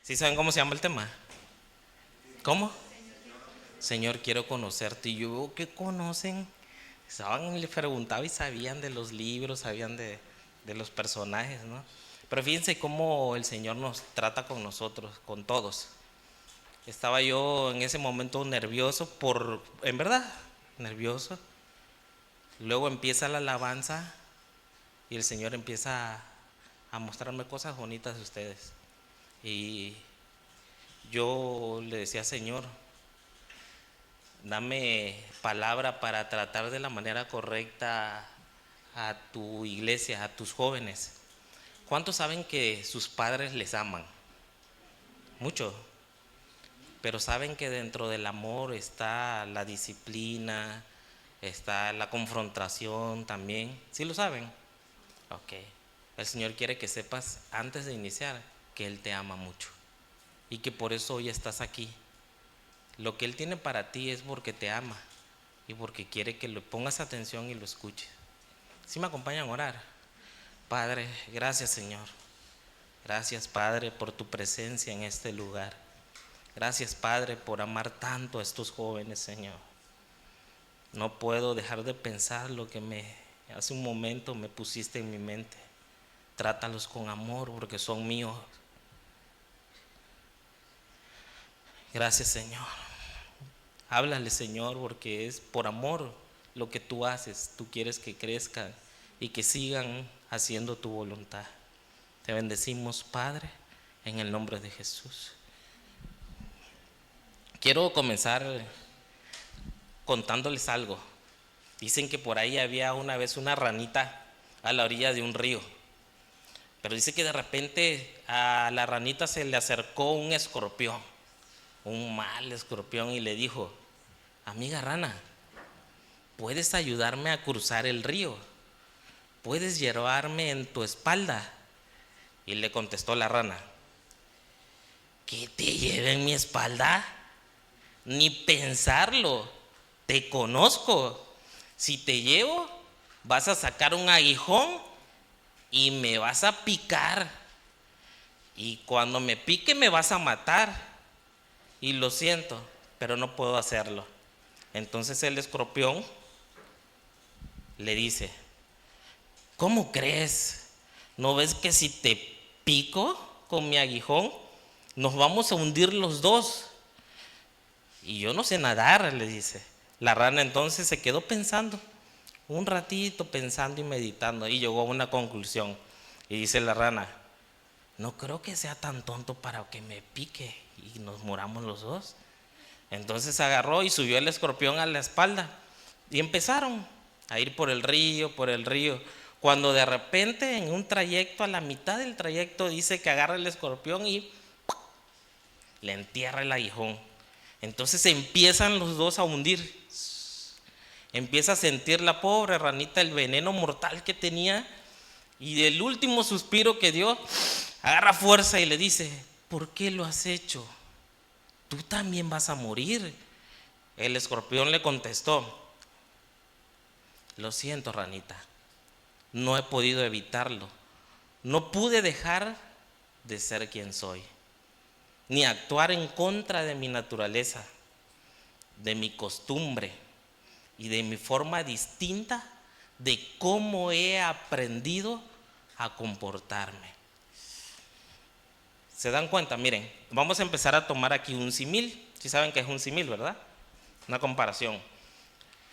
¿Sí saben cómo se llama el tema? ¿Cómo? Señor, quiero conocerte. Y yo, ¿qué conocen? Estaban, le preguntaba y sabían de los libros, sabían de los personajes, ¿no? Pero fíjense cómo el Señor nos trata con nosotros, con todos. Estaba yo en ese momento nervioso en verdad, nervioso. Luego empieza la alabanza y el Señor empieza a mostrarme cosas bonitas de ustedes. Y yo le decía, Señor, dame palabra para tratar de la manera correcta a tu iglesia, a tus jóvenes. ¿Cuántos saben que sus padres les aman? Mucho. Pero saben que dentro del amor está la disciplina, está la confrontación también. ¿Sí lo saben? Ok. El Señor quiere que sepas antes de iniciar que Él te ama mucho y que por eso hoy estás aquí. Lo que Él tiene para ti es porque te ama y porque quiere que le pongas atención y lo escuches. ¿Sí me acompañan a orar? Padre, gracias Señor. Gracias Padre por tu presencia en este lugar. Gracias Padre por amar tanto a estos jóvenes, Señor. No puedo dejar de pensar lo que hace un momento me pusiste en mi mente. Trátalos con amor porque son míos. Gracias Señor. Háblale Señor porque es por amor lo que tú haces. Tú quieres que crezcan y que sigan haciendo tu voluntad. Te bendecimos Padre en el nombre de Jesús. Quiero comenzar contándoles algo. Dicen que por ahí había una vez una ranita a la orilla de un río. Pero dice que de repente a la ranita se le acercó un escorpión, un mal escorpión, y le dijo: amiga rana, ¿puedes ayudarme a cruzar el río? ¿Puedes llevarme en tu espalda? Y le contestó la rana: ¿que te lleve en mi espalda? Ni pensarlo, te conozco. Si te llevo, vas a sacar un aguijón y me vas a picar. Y cuando me pique me vas a matar. Y lo siento, pero no puedo hacerlo. Entonces el escorpión le dice: ¿cómo crees? ¿No ves que si te pico con mi aguijón nos vamos a hundir los dos? Y yo no sé nadar, le dice. La rana entonces se quedó pensando, un ratito pensando y meditando, y llegó a una conclusión. Y dice la rana: no creo que sea tan tonto para que me pique y nos moramos los dos. Entonces agarró y subió el escorpión a la espalda y empezaron a ir por el río, cuando de repente en un trayecto, a la mitad del trayecto, dice que agarra el escorpión y le entierra el aguijón. Entonces empiezan los dos a hundir. Empieza a sentir la pobre ranita el veneno mortal que tenía, y del último suspiro que dio, agarra fuerza y le dice: ¿por qué lo has hecho? Tú también vas a morir. El escorpión le contestó: lo siento ranita, no he podido evitarlo. No pude dejar de ser quien soy, ni actuar en contra de mi naturaleza, de mi costumbre y de mi forma distinta de cómo he aprendido a comportarme. ¿Se dan cuenta? Miren, vamos a empezar a tomar aquí un símil. ¿Sí saben qué es un símil, verdad? Una comparación.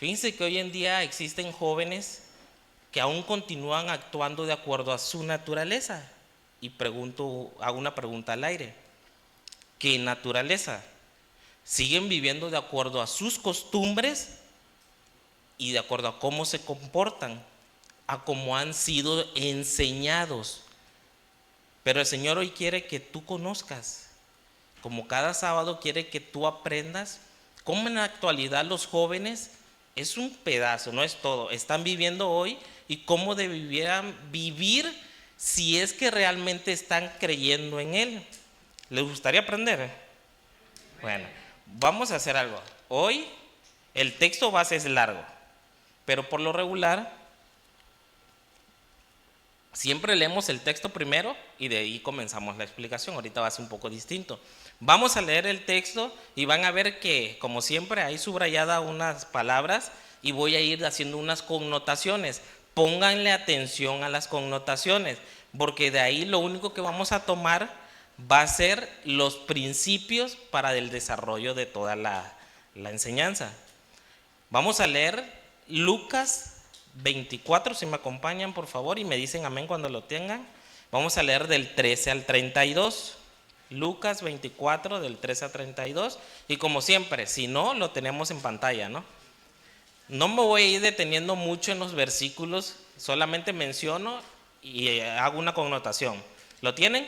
Fíjense que hoy en día existen jóvenes que aún continúan actuando de acuerdo a su naturaleza. Y hago una pregunta al aire: ¿qué naturaleza? ¿Siguen viviendo de acuerdo a sus costumbres y de acuerdo a cómo se comportan, a cómo han sido enseñados? Pero el Señor hoy quiere que tú conozcas, como cada sábado quiere que tú aprendas cómo en la actualidad los jóvenes, es un pedazo, no es todo, están viviendo hoy, y cómo debieran vivir si es que realmente están creyendo en Él. ¿Les gustaría aprender? Bueno, vamos a hacer algo. Hoy el texto base es largo, pero por lo regular Siempre leemos el texto primero y de ahí comenzamos la explicación. Ahorita va a ser un poco distinto. Vamos a leer el texto y van a ver que, como siempre, hay subrayada unas palabras y voy a ir haciendo unas connotaciones. Pónganle atención a las connotaciones, porque de ahí lo único que vamos a tomar va a ser los principios para el desarrollo de toda la enseñanza. Vamos a leer Lucas 24, si me acompañan por favor y me dicen amén cuando lo tengan. Vamos a leer del 13 al 32. Lucas 24 del 13 al 32. Y como siempre, si no, lo tenemos en pantalla, ¿no? No me voy a ir deteniendo mucho en los versículos, solamente menciono y hago una connotación. ¿Lo tienen?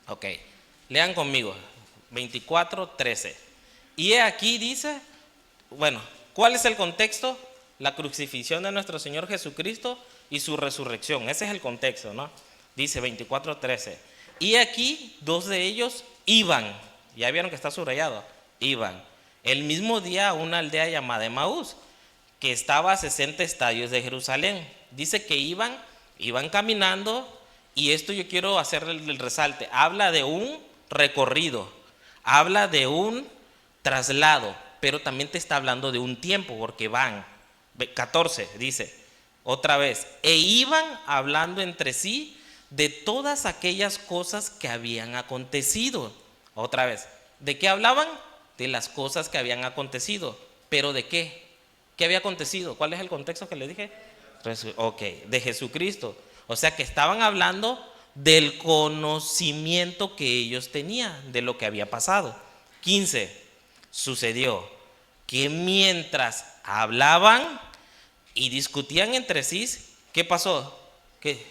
Ok, lean conmigo. 24, 13. Y aquí dice, bueno, ¿cuál es el contexto? La crucifixión de nuestro Señor Jesucristo y su resurrección. Ese es el contexto, ¿no? Dice 24:13. Y aquí dos de ellos iban, ya vieron que está subrayado, iban el mismo día a una aldea llamada Emaús, que estaba a 60 estadios de Jerusalén. Dice que iban caminando, y esto yo quiero hacerle el resalte. Habla de un recorrido, habla de un traslado, pero también te está hablando de un tiempo, porque van. 14 dice, otra vez, e iban hablando entre sí de todas aquellas cosas que habían acontecido. Otra vez, ¿de qué hablaban? De las cosas que habían acontecido. ¿Pero de qué? ¿Qué había acontecido? ¿Cuál es el contexto que le dije? Ok, de Jesucristo. O sea que estaban hablando del conocimiento que ellos tenían de lo que había pasado. 15, sucedió que mientras hablaban y discutían entre sí, ¿qué pasó? ¿Qué?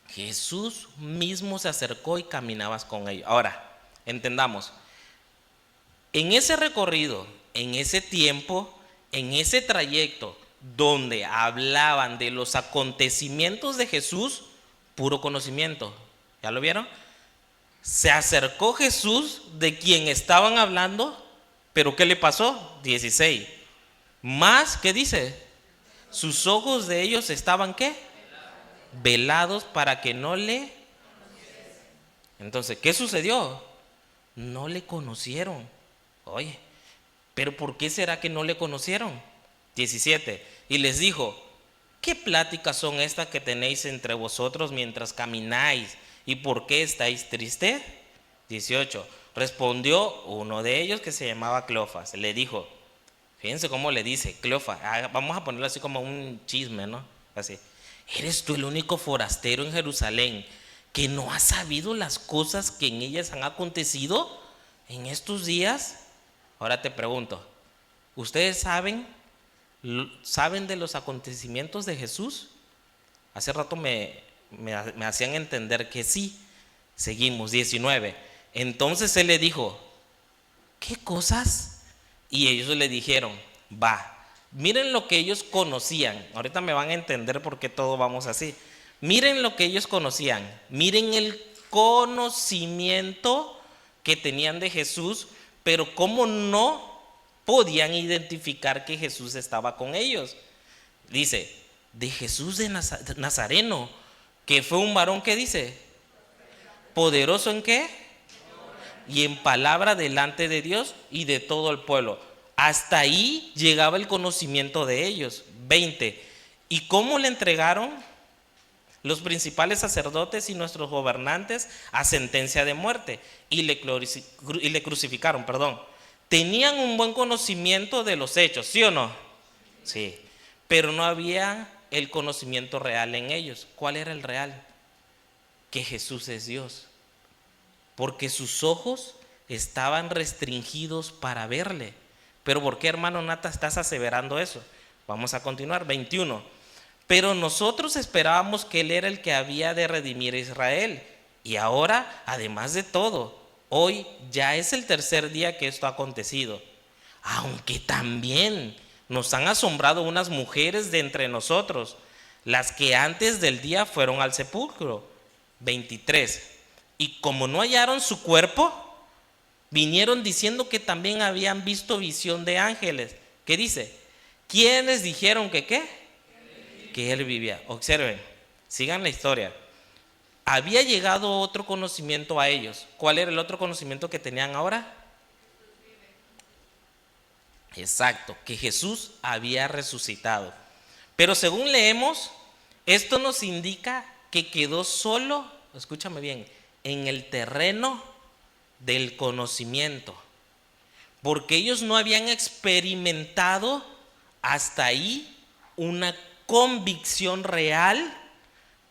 Jesús mismo se acercó y caminaba con ellos. Ahora, entendamos, en ese recorrido, en ese tiempo, en ese trayecto donde hablaban de los acontecimientos de Jesús, puro conocimiento. ¿Ya lo vieron? Se acercó Jesús de quien estaban hablando, pero ¿qué le pasó? 16. Más, ¿qué dice? Sus ojos de ellos estaban, ¿qué? Velados para que no le... Entonces, ¿qué sucedió? No le conocieron. Oye, ¿pero por qué será que no le conocieron? 17. Y les dijo, ¿qué pláticas son estas que tenéis entre vosotros mientras camináis? ¿Y por qué estáis tristes? 18. Respondió uno de ellos que se llamaba Cleofas. Le dijo, fíjense cómo le dice Cleofas, vamos a ponerlo así como un chisme, ¿no? Así, ¿eres tú el único forastero en Jerusalén que no ha sabido las cosas que en ellas han acontecido en estos días? Ahora te pregunto, ¿ustedes saben de los acontecimientos de Jesús? Hace rato me hacían entender que sí. Seguimos, 19. Entonces él le dijo, ¿qué cosas? Y ellos le dijeron, va, miren lo que ellos conocían. Ahorita me van a entender por qué todo vamos así. Miren lo que ellos conocían, miren el conocimiento que tenían de Jesús, pero cómo no podían identificar que Jesús estaba con ellos. Dice, de Jesús de Nazareno, que fue un varón, que dice, poderoso en qué, y en palabra delante de Dios y de todo el pueblo. Hasta ahí llegaba el conocimiento de ellos. 20. ¿Y cómo le entregaron los principales sacerdotes y nuestros gobernantes a sentencia de muerte? Y le crucificaron, perdón. Tenían un buen conocimiento de los hechos, ¿sí o no? Sí. Pero no había el conocimiento real en ellos. ¿Cuál era el real? Que Jesús es Dios. Porque sus ojos estaban restringidos para verle. Pero ¿por qué, hermano Nata, estás aseverando eso? Vamos a continuar. 21. Pero nosotros esperábamos que Él era el que había de redimir a Israel. Y ahora, además de todo, hoy ya es el tercer día que esto ha acontecido. Aunque también nos han asombrado unas mujeres de entre nosotros, las que antes del día fueron al sepulcro. 23. Y como no hallaron su cuerpo, vinieron diciendo que también habían visto visión de ángeles. ¿Qué dice? ¿Quiénes dijeron que qué? que él vivía. Observen, sigan la historia. Había llegado otro conocimiento a ellos. ¿Cuál era el otro conocimiento que tenían ahora? Exacto, que Jesús había resucitado. Pero según leemos, esto nos indica que quedó solo, escúchame bien, en el terreno del conocimiento, porque ellos no habían experimentado hasta ahí una convicción real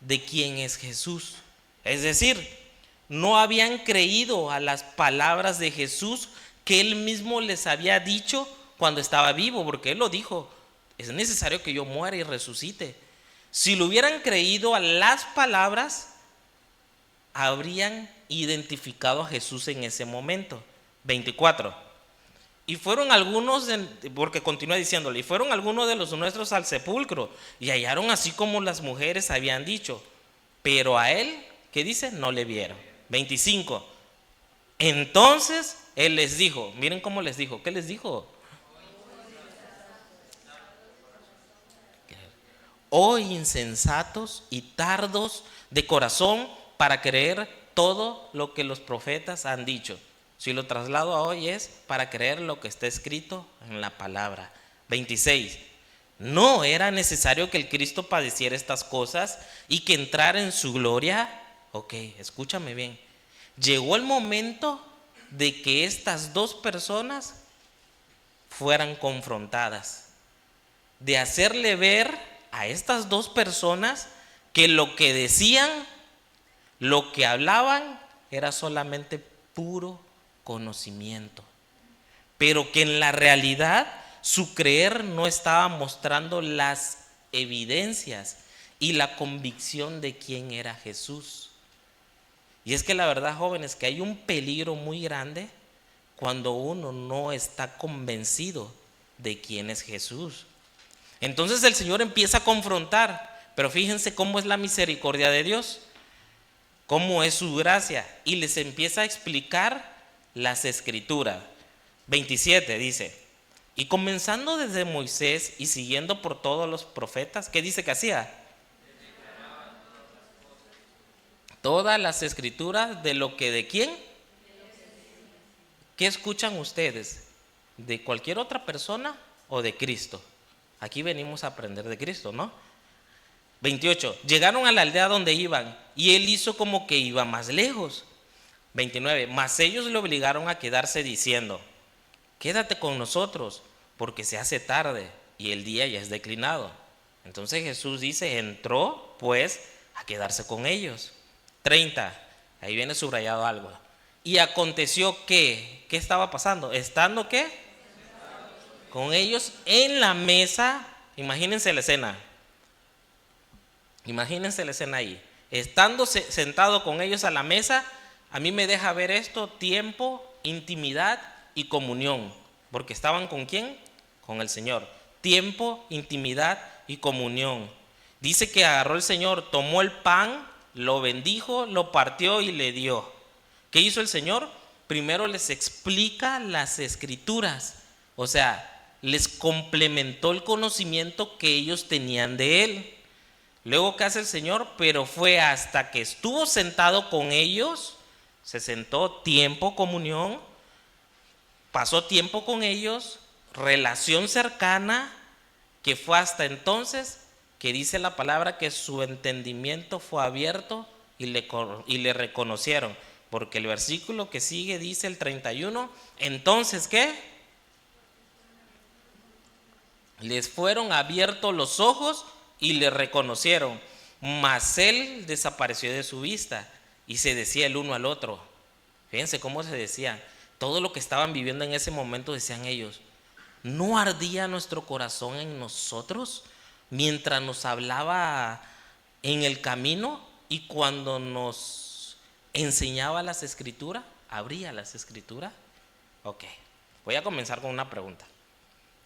de quién es Jesús. Es decir, no habían creído a las palabras de Jesús que él mismo les había dicho cuando estaba vivo, porque él lo dijo: es necesario que yo muera y resucite. Si lo hubieran creído a las palabras, habrían identificado a Jesús en ese momento. 24. Y fueron algunos, porque continúa diciéndole, y fueron algunos de los nuestros al sepulcro, y hallaron así como las mujeres habían dicho, pero a él, ¿qué dice? No le vieron. 25. Entonces él les dijo, miren cómo les dijo, ¿qué les dijo? Oh insensatos y tardos de corazón para creer todo lo que los profetas han dicho. Si lo traslado a hoy es para creer lo que está escrito en la palabra. 26. ¿No era necesario que el Cristo padeciera estas cosas y que entrara en su gloria? Ok, escúchame bien. Llegó el momento de que estas dos personas fueran confrontadas, de hacerle ver a estas dos personas que lo que decían, lo que hablaban, era solamente puro conocimiento, pero que en la realidad su creer no estaba mostrando las evidencias y la convicción de quién era Jesús. Y es que la verdad, jóvenes, que hay un peligro muy grande cuando uno no está convencido de quién es Jesús. Entonces el Señor empieza a confrontar, pero fíjense cómo es la misericordia de Dios, cómo es su gracia, y les empieza a explicar las escrituras. 27 dice, y comenzando desde Moisés y siguiendo por todos los profetas, ¿qué dice que hacía? Todas las escrituras de lo que de quién. ¿Qué escuchan ustedes? ¿De cualquier otra persona o de Cristo? Aquí venimos a aprender de Cristo, ¿no? 28. Llegaron a la aldea donde iban y él hizo como que iba más lejos. 29. Mas ellos le obligaron a quedarse diciendo, quédate con nosotros porque se hace tarde y el día ya es declinado. Entonces Jesús dice, entró pues a quedarse con ellos. 30. Ahí viene subrayado algo. Y aconteció que, ¿qué estaba pasando? ¿Estando qué? Con ellos en la mesa. Imagínense la escena. Imagínense la escena ahí. Estando sentado con ellos a la mesa, a mí me deja ver esto: tiempo, intimidad y comunión. Porque estaban ¿con quién? Con el Señor. Tiempo, intimidad y comunión. Dice que agarró el Señor, tomó el pan, lo bendijo, lo partió y le dio. ¿Qué hizo el Señor? Primero les explica las escrituras. O sea, les complementó el conocimiento que ellos tenían de Él. Luego, ¿qué hace el Señor? Pero fue hasta que estuvo sentado con ellos, se sentó, tiempo, comunión, pasó tiempo con ellos, relación cercana, que fue hasta entonces que dice la palabra que su entendimiento fue abierto y le reconocieron. Porque el versículo que sigue dice el 31, entonces ¿qué? Les fueron abiertos los ojos y le reconocieron, mas él desapareció de su vista y se decía el uno al otro. Fíjense cómo se decían, todo lo que estaban viviendo en ese momento, decían ellos, ¿no ardía nuestro corazón en nosotros mientras nos hablaba en el camino y cuando nos enseñaba las escrituras? ¿Abría las escrituras? Ok, voy a comenzar con una pregunta.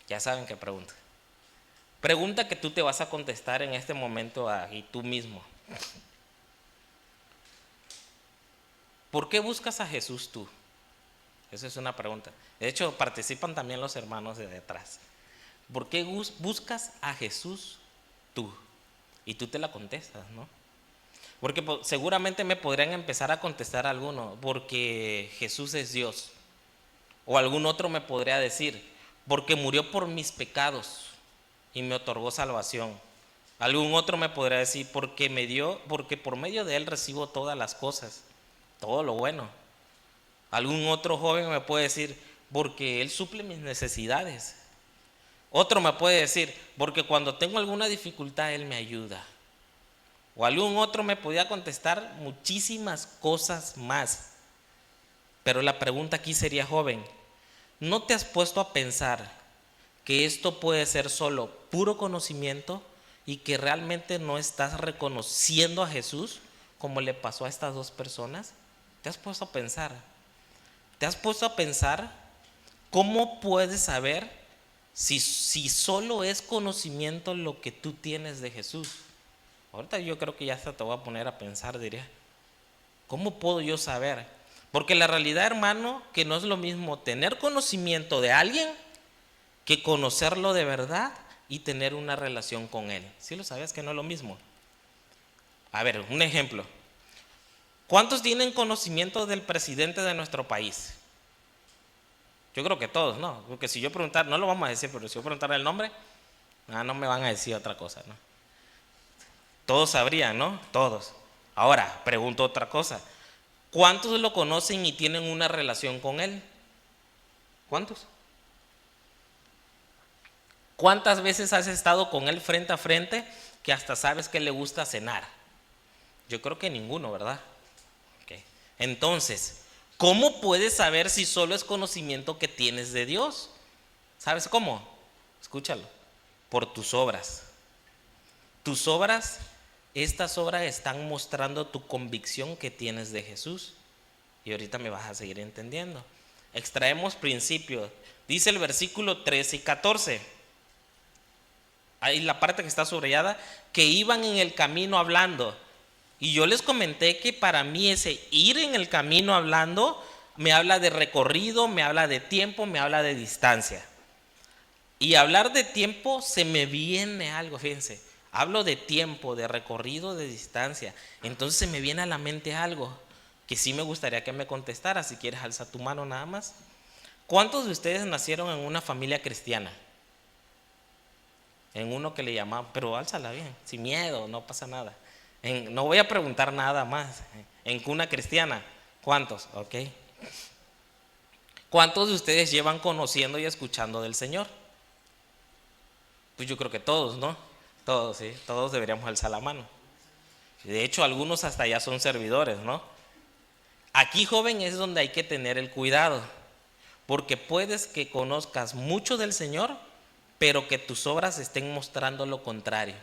Ya saben qué pregunta. Pregunta que tú te vas a contestar en este momento y tú mismo. ¿Por qué buscas a Jesús tú? Esa es una pregunta. De hecho, participan también los hermanos de detrás. ¿Por qué buscas a Jesús tú? y tú te la contestas, ¿no? Porque seguramente me podrían empezar a contestar alguno, porque Jesús es Dios. O algún otro me podría decir, porque murió por mis pecados y me otorgó salvación. Algún otro me podría decir, porque por medio de él recibo todas las cosas, todo lo bueno. Algún otro joven me puede decir, porque él suple mis necesidades. Otro me puede decir, porque cuando tengo alguna dificultad él me ayuda. O algún otro me podía contestar muchísimas cosas más. Pero la pregunta aquí sería, joven, ¿no te has puesto a pensar que esto puede ser solo puro conocimiento y que realmente no estás reconociendo a Jesús como le pasó a estas dos personas? ¿Te has puesto a pensar? ¿Te has puesto a pensar cómo puedes saber si solo es conocimiento lo que tú tienes de Jesús? Ahorita yo creo que ya hasta te voy a poner a pensar, diría, ¿cómo puedo yo saber? Porque la realidad, hermano, que no es lo mismo tener conocimiento de alguien que conocerlo de verdad y tener una relación con él. ¿Sí lo sabías que no es lo mismo? A ver, un ejemplo. ¿Cuántos tienen conocimiento del presidente de nuestro país? Yo creo que todos, ¿no? Porque si yo preguntar, no lo vamos a decir, pero si yo preguntar el nombre, no me van a decir otra cosa, ¿no? Todos sabrían, ¿no? Todos. Ahora, pregunto otra cosa. ¿Cuántos lo conocen y tienen una relación con él? ¿Cuántos? ¿Cuántas veces has estado con él frente a frente que hasta sabes que le gusta cenar? Yo creo que ninguno, ¿verdad? Okay. Entonces, ¿cómo puedes saber si solo es conocimiento que tienes de Dios? ¿Sabes cómo? Escúchalo. Por tus obras. Tus obras, estas obras están mostrando tu convicción que tienes de Jesús. Y ahorita me vas a seguir entendiendo. Extraemos principios. Dice el versículo 13 y 14. Ahí la parte que está subrayada, que iban en el camino hablando. Y yo les comenté que para mí ese ir en el camino hablando me habla de recorrido, me habla de tiempo, me habla de distancia. Y hablar de tiempo se me viene algo, fíjense. Hablo de tiempo, de recorrido, de distancia. Entonces se me viene a la mente algo que sí me gustaría que me contestara. Si quieres, alza tu mano nada más. ¿Cuántos de ustedes nacieron en una familia cristiana? En uno que le llamaban, pero álzala bien, sin miedo, no pasa nada. No voy a preguntar nada más. En cuna cristiana, ¿cuántos? Ok. ¿Cuántos de ustedes llevan conociendo y escuchando del Señor? Pues yo creo que todos, ¿no? Todos, sí, todos deberíamos alzar la mano. De hecho, algunos hasta ya son servidores, ¿no? Aquí, joven, es donde hay que tener el cuidado, porque puedes que conozcas mucho del Señor, pero que tus obras estén mostrando lo contrario,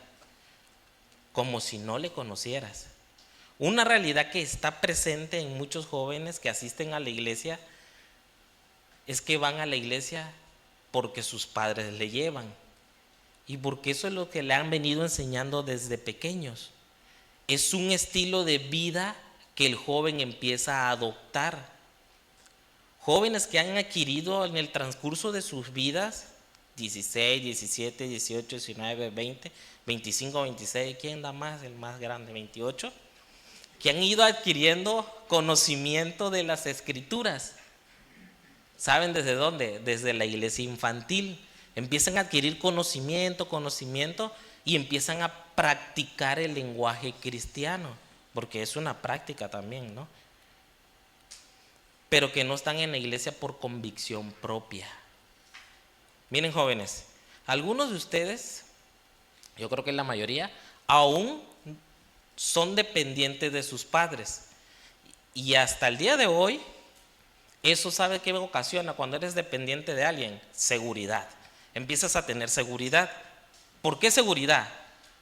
como si no le conocieras. Una realidad que está presente en muchos jóvenes que asisten a la iglesia es que van a la iglesia porque sus padres le llevan y porque eso es lo que le han venido enseñando desde pequeños. Es un estilo de vida que el joven empieza a adoptar. Jóvenes que han adquirido en el transcurso de sus vidas 16, 17, 18, 19, 20, 25, 26, ¿quién da más? El más grande, 28, que han ido adquiriendo conocimiento de las escrituras. ¿Saben desde dónde? Desde la iglesia infantil. Empiezan a adquirir conocimiento y empiezan a practicar el lenguaje cristiano, porque es una práctica también, ¿no? Pero que no están en la iglesia por convicción propia. Miren, jóvenes, algunos de ustedes, yo creo que la mayoría, aún son dependientes de sus padres. Y hasta el día de hoy, eso ¿sabe qué ocasiona cuando eres dependiente de alguien? Seguridad. Empiezas a tener seguridad. ¿Por qué seguridad?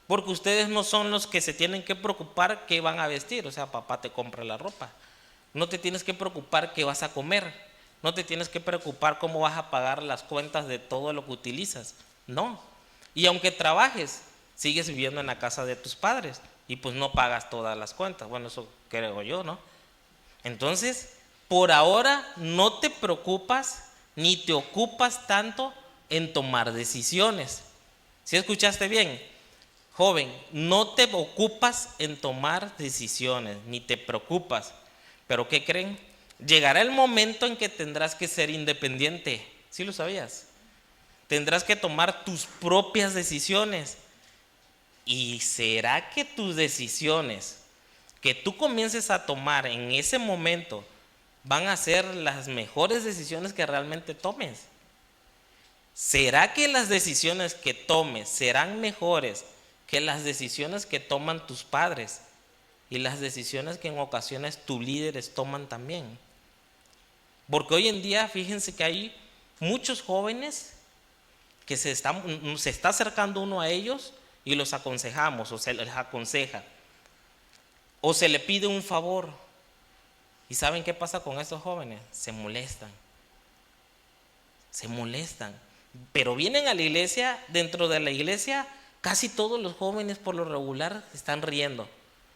Porque ustedes no son los que se tienen que preocupar qué van a vestir. O sea, papá te compra la ropa. No te tienes que preocupar qué vas a comer. No te tienes que preocupar cómo vas a pagar las cuentas de todo lo que utilizas. No. Y aunque trabajes, sigues viviendo en la casa de tus padres y pues no pagas todas las cuentas. Bueno, eso creo yo, ¿no? Entonces, por ahora no te preocupas ni te ocupas tanto en tomar decisiones. ¿Sí escuchaste bien? joven, no te ocupas en tomar decisiones, ni te preocupas. Pero ¿qué creen? Llegará el momento en que tendrás que ser independiente. ¿Sí lo sabías? Tendrás que tomar tus propias decisiones. ¿Y será que tus decisiones que tú comiences a tomar en ese momento van a ser las mejores decisiones que realmente tomes? ¿Será que las decisiones que tomes serán mejores que las decisiones que toman tus padres y las decisiones que en ocasiones tus líderes toman también? Porque hoy en día, fíjense que hay muchos jóvenes que se está acercando uno a ellos y los aconsejamos o se les aconseja o se le pide un favor. ¿Y saben qué pasa con estos jóvenes? Se molestan. Pero vienen a la iglesia, dentro de la iglesia casi todos los jóvenes por lo regular están riendo,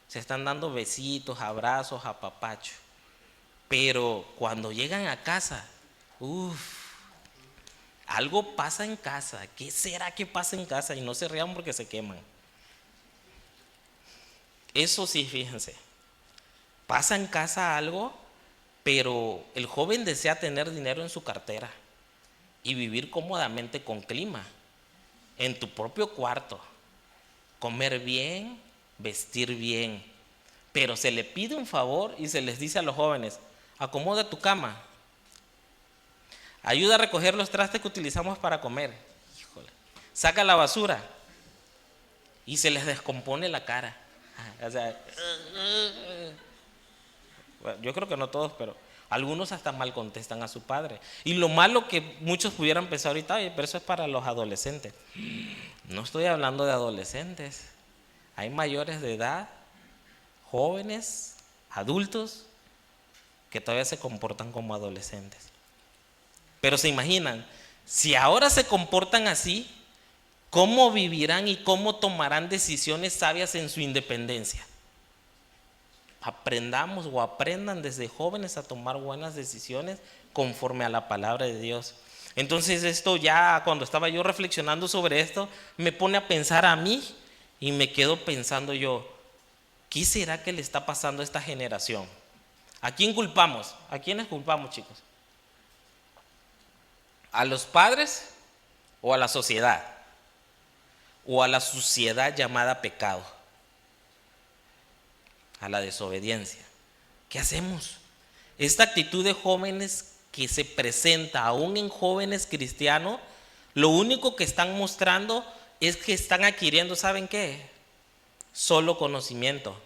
se están dando besitos, abrazos, apapacho. Pero cuando llegan a casa, algo pasa en casa. ¿Qué será que pasa en casa? Y no se rían porque se queman. Eso sí, fíjense, pasa en casa algo, pero el joven desea tener dinero en su cartera y vivir cómodamente con clima, en tu propio cuarto, comer bien, vestir bien. Pero se le pide un favor y se les dice a los jóvenes: acomoda tu cama, ayuda a recoger los trastes que utilizamos para comer, saca la basura, y se les descompone la cara. O sea, bueno, yo creo que no todos, pero algunos hasta mal contestan a su padre. Y lo malo que muchos pudieran pensar ahorita: pero eso es para los adolescentes. No estoy hablando de adolescentes. Hay mayores de edad, jóvenes, adultos, que todavía se comportan como adolescentes. Pero se imaginan, si ahora se comportan así, ¿cómo vivirán y cómo tomarán decisiones sabias en su independencia? Aprendamos o aprendan desde jóvenes a tomar buenas decisiones conforme a la palabra de Dios. Entonces esto, ya cuando estaba yo reflexionando sobre esto, me pone a pensar a mí y me quedo pensando yo: ¿qué será que le está pasando a esta generación? ¿A quién culpamos? ¿A quiénes culpamos, chicos? ¿A los padres o a la sociedad? ¿O a la suciedad llamada pecado? A la desobediencia. ¿Qué hacemos? Esta actitud de jóvenes que se presenta aún en jóvenes cristianos, lo único que están mostrando es que están adquiriendo, ¿saben qué? Solo conocimiento,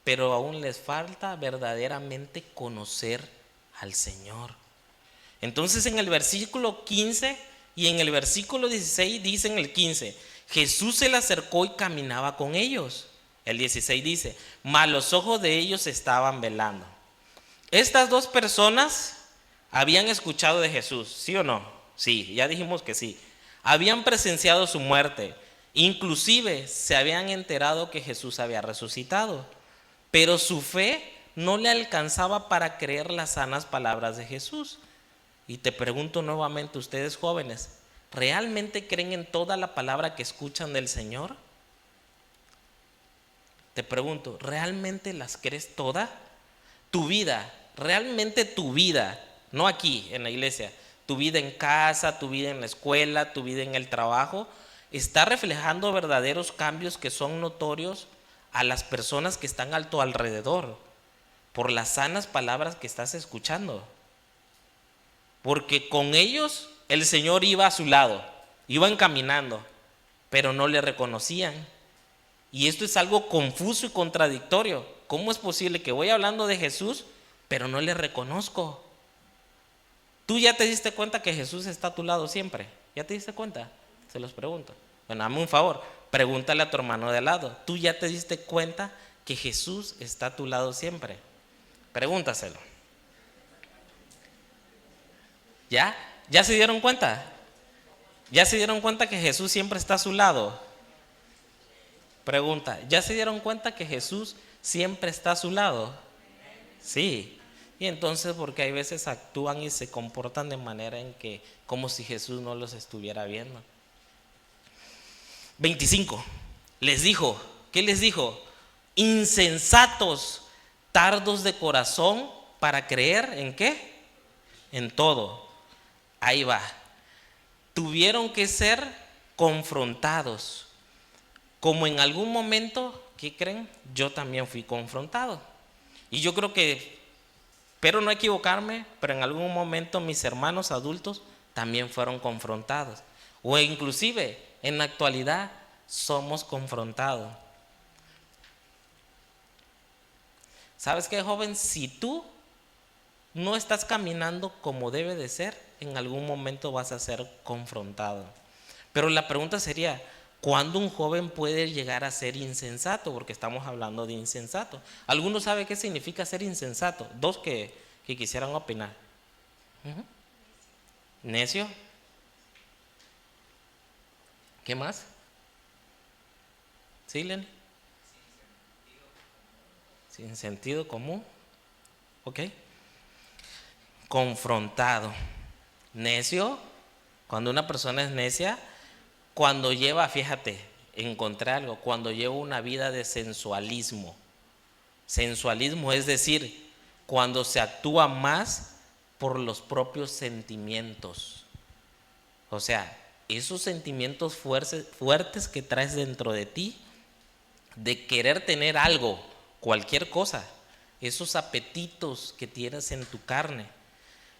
pero aún les falta verdaderamente conocer al Señor. Entonces en el versículo 15 y en el versículo 16 dice en el 15: Jesús se le acercó y caminaba con ellos. El 16 dice: mas los ojos de ellos estaban velando. Estas dos personas habían escuchado de Jesús, ¿sí o no? Sí, ya dijimos que sí. Habían presenciado su muerte, inclusive se habían enterado que Jesús había resucitado, pero su fe no le alcanzaba para creer las sanas palabras de Jesús. Y te pregunto nuevamente, ustedes jóvenes, ¿realmente creen en toda la palabra que escuchan del Señor? Te pregunto, ¿realmente las crees todas? Tu vida, realmente tu vida, no aquí en la iglesia, tu vida en casa, tu vida en la escuela, tu vida en el trabajo, ¿está reflejando verdaderos cambios que son notorios a las personas que están a tu alrededor por las sanas palabras que estás escuchando? Porque con ellos el Señor iba a su lado, iban caminando, pero no le reconocían. Y esto es algo confuso y contradictorio. ¿Cómo es posible que voy hablando de Jesús, pero no le reconozco? ¿Tú ya te diste cuenta que Jesús está a tu lado siempre? ¿Ya te diste cuenta? Se los pregunto. Bueno, hazme un favor, pregúntale a tu hermano de al lado. ¿Tú ya te diste cuenta que Jesús está a tu lado siempre? Pregúntaselo. ¿Ya? ¿Ya se dieron cuenta? ¿Ya se dieron cuenta que Jesús siempre está a su lado? Pregunta, ¿ya se dieron cuenta que Jesús siempre está a su lado? Sí. Y entonces, porque hay veces actúan y se comportan de manera en que, como si Jesús no los estuviera viendo. 25. Les dijo, ¿qué les dijo? Insensatos, tardos de corazón para creer ¿en qué? En todo. Ahí va. Tuvieron que ser confrontados. Como en algún momento, ¿qué creen? Yo también fui confrontado. Y yo creo que, espero no equivocarme, pero en algún momento mis hermanos adultos también fueron confrontados. O inclusive en la actualidad somos confrontados. ¿Sabes qué, joven? Si tú no estás caminando como debe de ser, en algún momento vas a ser confrontado. Pero la pregunta sería, ¿cuándo un joven puede llegar a ser insensato? Porque estamos hablando de insensato. ¿Alguno sabe qué significa ser insensato? Dos que quisieran opinar. Necio. ¿Qué más? ¿Sí, Lenny? Sin sentido común. ¿Ok? Confrontado. Necio. Cuando una persona es necia, cuando lleva, fíjate, encontré algo, cuando lleva una vida de sensualismo. Sensualismo es decir, cuando se actúa más por los propios sentimientos. O sea, esos sentimientos fuertes que traes dentro de ti, de querer tener algo, cualquier cosa, esos apetitos que tienes en tu carne.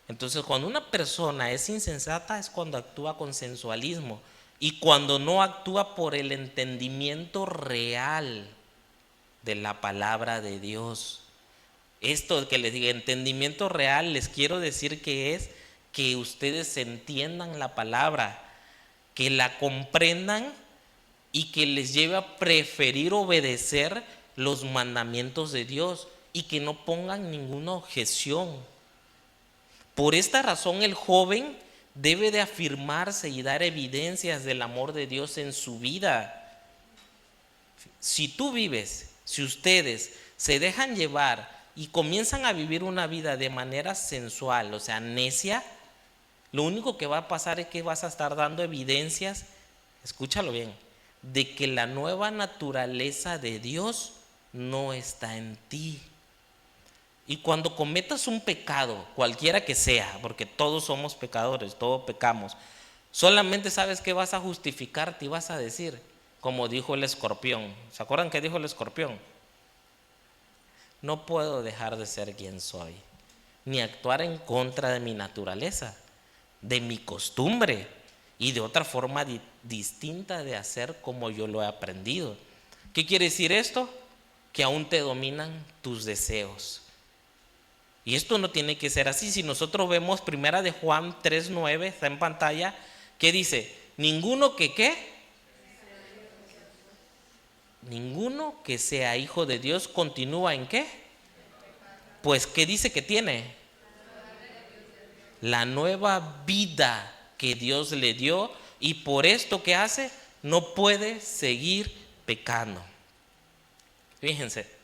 Entonces, cuando una persona es insensata es cuando actúa con sensualismo y cuando no actúa por el entendimiento real de la palabra de Dios. Esto que les diga, entendimiento real, les quiero decir que es que ustedes entiendan la palabra, que la comprendan y que les lleve a preferir obedecer los mandamientos de Dios y que no pongan ninguna objeción. Por esta razón el joven debe de afirmarse y dar evidencias del amor de Dios en su vida. Si tú vives, si ustedes se dejan llevar y comienzan a vivir una vida de manera sensual, o sea, necia, lo único que va a pasar es que vas a estar dando evidencias, escúchalo bien, de que la nueva naturaleza de Dios no está en ti. Y cuando cometas un pecado, cualquiera que sea, porque todos somos pecadores, todos pecamos, solamente sabes que vas a justificarte y vas a decir, como dijo el escorpión. ¿Se acuerdan qué dijo el escorpión? No puedo dejar de ser quien soy, ni actuar en contra de mi naturaleza, de mi costumbre y de otra forma distinta de hacer como yo lo he aprendido. ¿Qué quiere decir esto? Que aún te dominan tus deseos. Y esto no tiene que ser así. Si nosotros vemos primera de Juan 3:9, está en pantalla, ¿qué dice? Ninguno que ¿qué? Ninguno que sea hijo de Dios continúa en ¿qué? Pues ¿qué dice que tiene? La nueva vida que Dios le dio y por esto que hace no puede seguir pecando. Fíjense,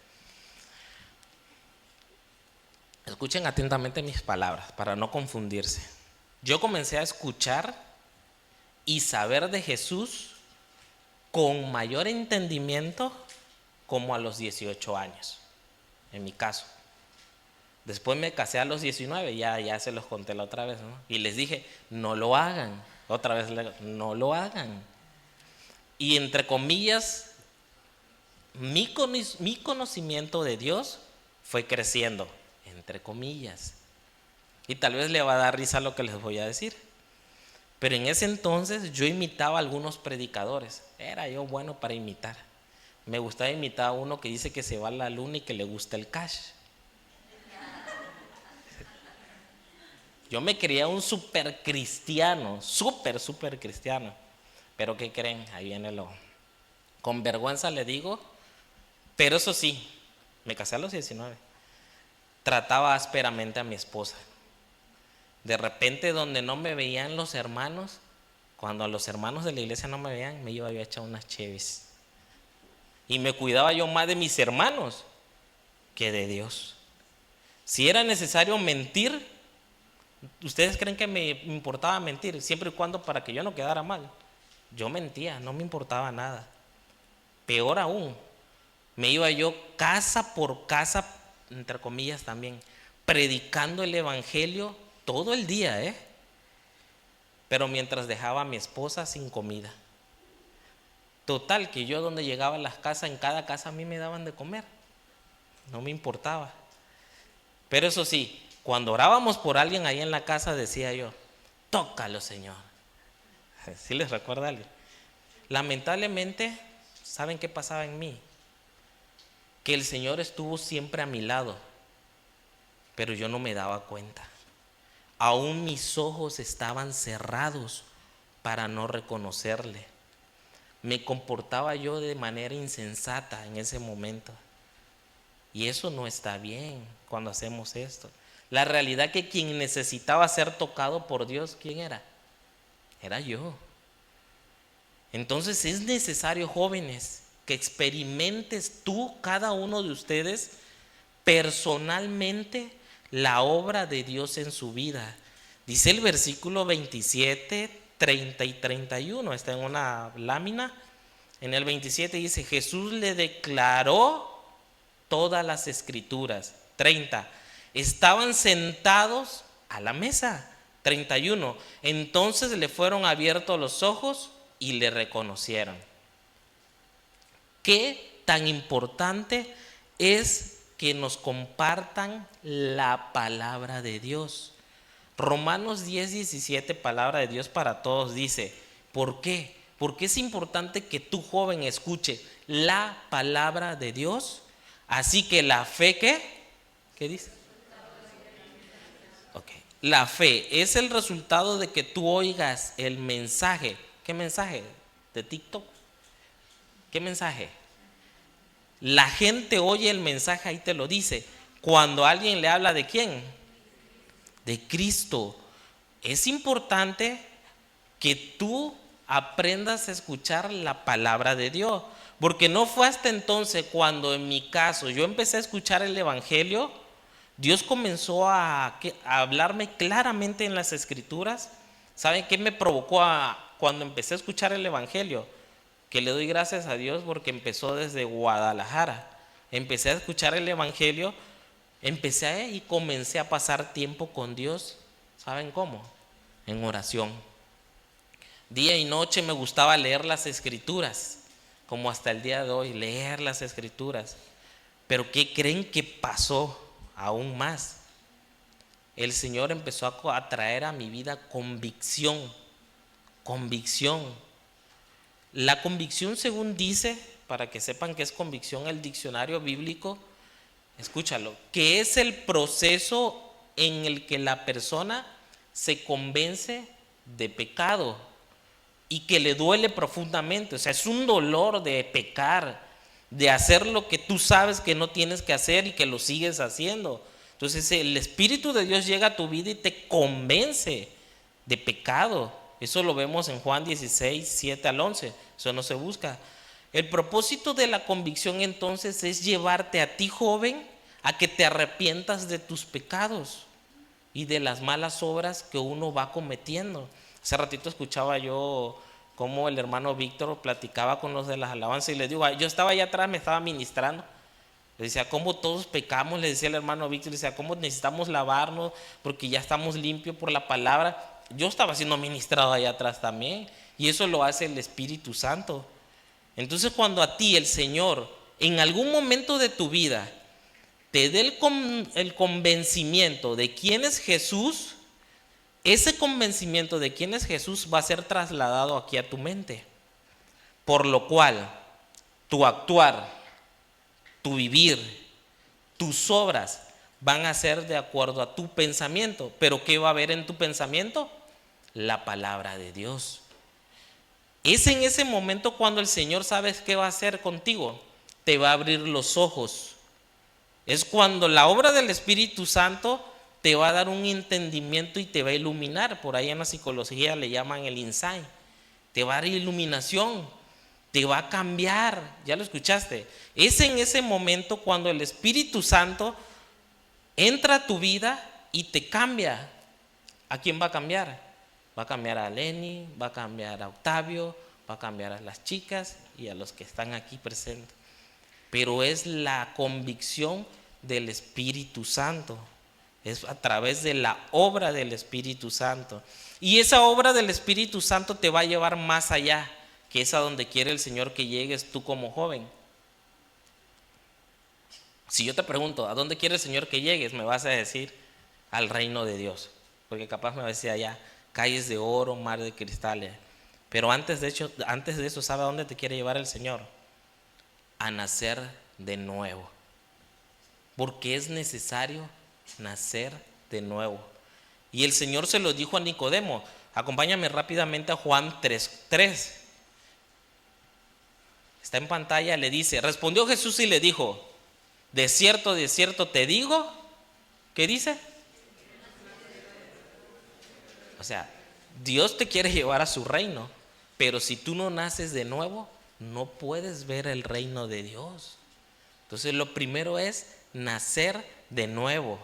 escuchen atentamente mis palabras para no confundirse. Yo comencé a escuchar y saber de Jesús con mayor entendimiento como a los 18 años, en mi caso. Después me casé a los 19, ya se los conté la otra vez, ¿no? Y les dije, no lo hagan. Otra vez, no lo hagan. Y entre comillas, mi conocimiento de Dios fue creciendo, entre comillas. Y tal vez le va a dar risa lo que les voy a decir. Pero en ese entonces yo imitaba a algunos predicadores. Era yo bueno para imitar. Me gustaba imitar a uno que dice que se va a la luna y que le gusta el cash. Yo me creía un súper cristiano, súper cristiano. Pero ¿qué creen? Ahí viene lo... Con vergüenza le digo, pero eso sí, me casé a los 19. Trataba ásperamente a mi esposa. De repente donde no me veían los hermanos, cuando a los hermanos de la iglesia no me veían, me iba a echar unas cheves. Y me cuidaba yo más de mis hermanos que de Dios. Si era necesario mentir, ¿ustedes creen que me importaba mentir? Siempre y cuando para que yo no quedara mal. Yo mentía, no me importaba nada. peor aún, me iba yo casa por casa, entre comillas también, predicando el evangelio todo el día, pero mientras dejaba a mi esposa sin comida. Total, que yo donde llegaba a las casas, en cada casa a mí me daban de comer, no me importaba. Pero eso sí, cuando orábamos por alguien ahí en la casa, decía yo: tócalo, Señor. ¿Sí les recuerda a alguien? Lamentablemente, ¿saben qué pasaba en mí? Que el Señor estuvo siempre a mi lado, pero yo no me daba cuenta. Aún mis ojos estaban cerrados para no reconocerle. Me comportaba yo de manera insensata en ese momento. Y eso no está bien cuando hacemos esto. La realidad que quien necesitaba ser tocado por Dios, ¿quién era? Era yo. Entonces es necesario, jóvenes, que experimentes tú, cada uno de ustedes, personalmente la obra de Dios en su vida. Dice el versículo 27, 30 y 31, está en una lámina. En el 27 dice: Jesús le declaró todas las escrituras. 30, estaban sentados a la mesa. 31, entonces le fueron abiertos los ojos y le reconocieron. ¿Qué tan importante es que nos compartan la palabra de Dios? Romanos 10, 17, palabra de Dios para todos, dice: ¿por qué? Porque es importante que tu joven escuche la palabra de Dios. Así que la fe, ¿qué dice? Ok. La fe es el resultado de que tú oigas el mensaje. ¿Qué mensaje? ¿De TikTok? ¿Qué mensaje? La gente oye el mensaje, ahí te lo dice. Cuando alguien le habla, ¿de quién? De Cristo. Es importante que tú aprendas a escuchar la palabra de Dios, porque no fue hasta entonces cuando en mi caso yo empecé a escuchar el evangelio, Dios comenzó a hablarme claramente en las escrituras. ¿Saben qué me provocó cuando empecé a escuchar el evangelio? Que le doy gracias a Dios porque empezó desde Guadalajara. Empecé a escuchar el evangelio, y comencé a pasar tiempo con Dios. ¿Saben cómo? En oración. Día y noche me gustaba leer las escrituras, como hasta el día de hoy, leer las escrituras. Pero ¿qué creen que pasó aún más? El Señor empezó a traer a mi vida convicción. La convicción, según dice, para que sepan qué es convicción, el diccionario bíblico, escúchalo, que es el proceso en el que la persona se convence de pecado y que le duele profundamente. O sea, es un dolor de pecar, de hacer lo que tú sabes que no tienes que hacer y que lo sigues haciendo. Entonces el Espíritu de Dios llega a tu vida y te convence de pecado. Eso lo vemos en Juan 16, 7 al 11. Eso no se busca. El propósito de la convicción entonces es llevarte a ti, joven, a que te arrepientas de tus pecados y de las malas obras que uno va cometiendo. Hace ratito escuchaba yo cómo el hermano Víctor platicaba con los de las alabanzas y les digo, yo estaba allá atrás, me estaba ministrando. Le decía, cómo todos pecamos, le decía el hermano Víctor, le decía, cómo necesitamos lavarnos porque ya estamos limpios por la palabra. Yo estaba siendo ministrado allá atrás también, y eso lo hace el Espíritu Santo. Entonces, cuando a ti el Señor en algún momento de tu vida te dé el convencimiento de quién es Jesús, ese convencimiento de quién es Jesús va a ser trasladado aquí a tu mente. Por lo cual, tu actuar, tu vivir, tus obras van a ser de acuerdo a tu pensamiento. ¿Pero qué va a haber en tu pensamiento? La palabra de Dios. Es en ese momento cuando el Señor, ¿sabes qué va a hacer contigo? Te va a abrir los ojos. Es cuando la obra del Espíritu Santo te va a dar un entendimiento y te va a iluminar. Por ahí en la psicología le llaman el insight. Te va a dar iluminación, te va a cambiar. ¿Ya lo escuchaste? Es en ese momento cuando el Espíritu Santo entra a tu vida y te cambia. ¿A quién va a cambiar? Va a cambiar a Lenny, va a cambiar a Octavio, va a cambiar a las chicas y a los que están aquí presentes. Pero es la convicción del Espíritu Santo. Es a través de la obra del Espíritu Santo. Y esa obra del Espíritu Santo te va a llevar más allá, que es a donde quiere el Señor que llegues tú como joven. Si yo te pregunto, ¿a dónde quiere el Señor que llegues? Me vas a decir, al reino de Dios. Porque capaz me va a decir allá, calles de oro, mar de cristales. Pero antes de eso, ¿sabe a dónde te quiere llevar el Señor? A nacer de nuevo. Porque es necesario nacer de nuevo. Y el Señor se lo dijo a Nicodemo. Acompáñame rápidamente a Juan 3:3. Está en pantalla, le dice, respondió Jesús y le dijo, de cierto te digo, ¿qué dice? O sea, Dios te quiere llevar a su reino, pero si tú no naces de nuevo, no puedes ver el reino de Dios. Entonces lo primero es nacer de nuevo.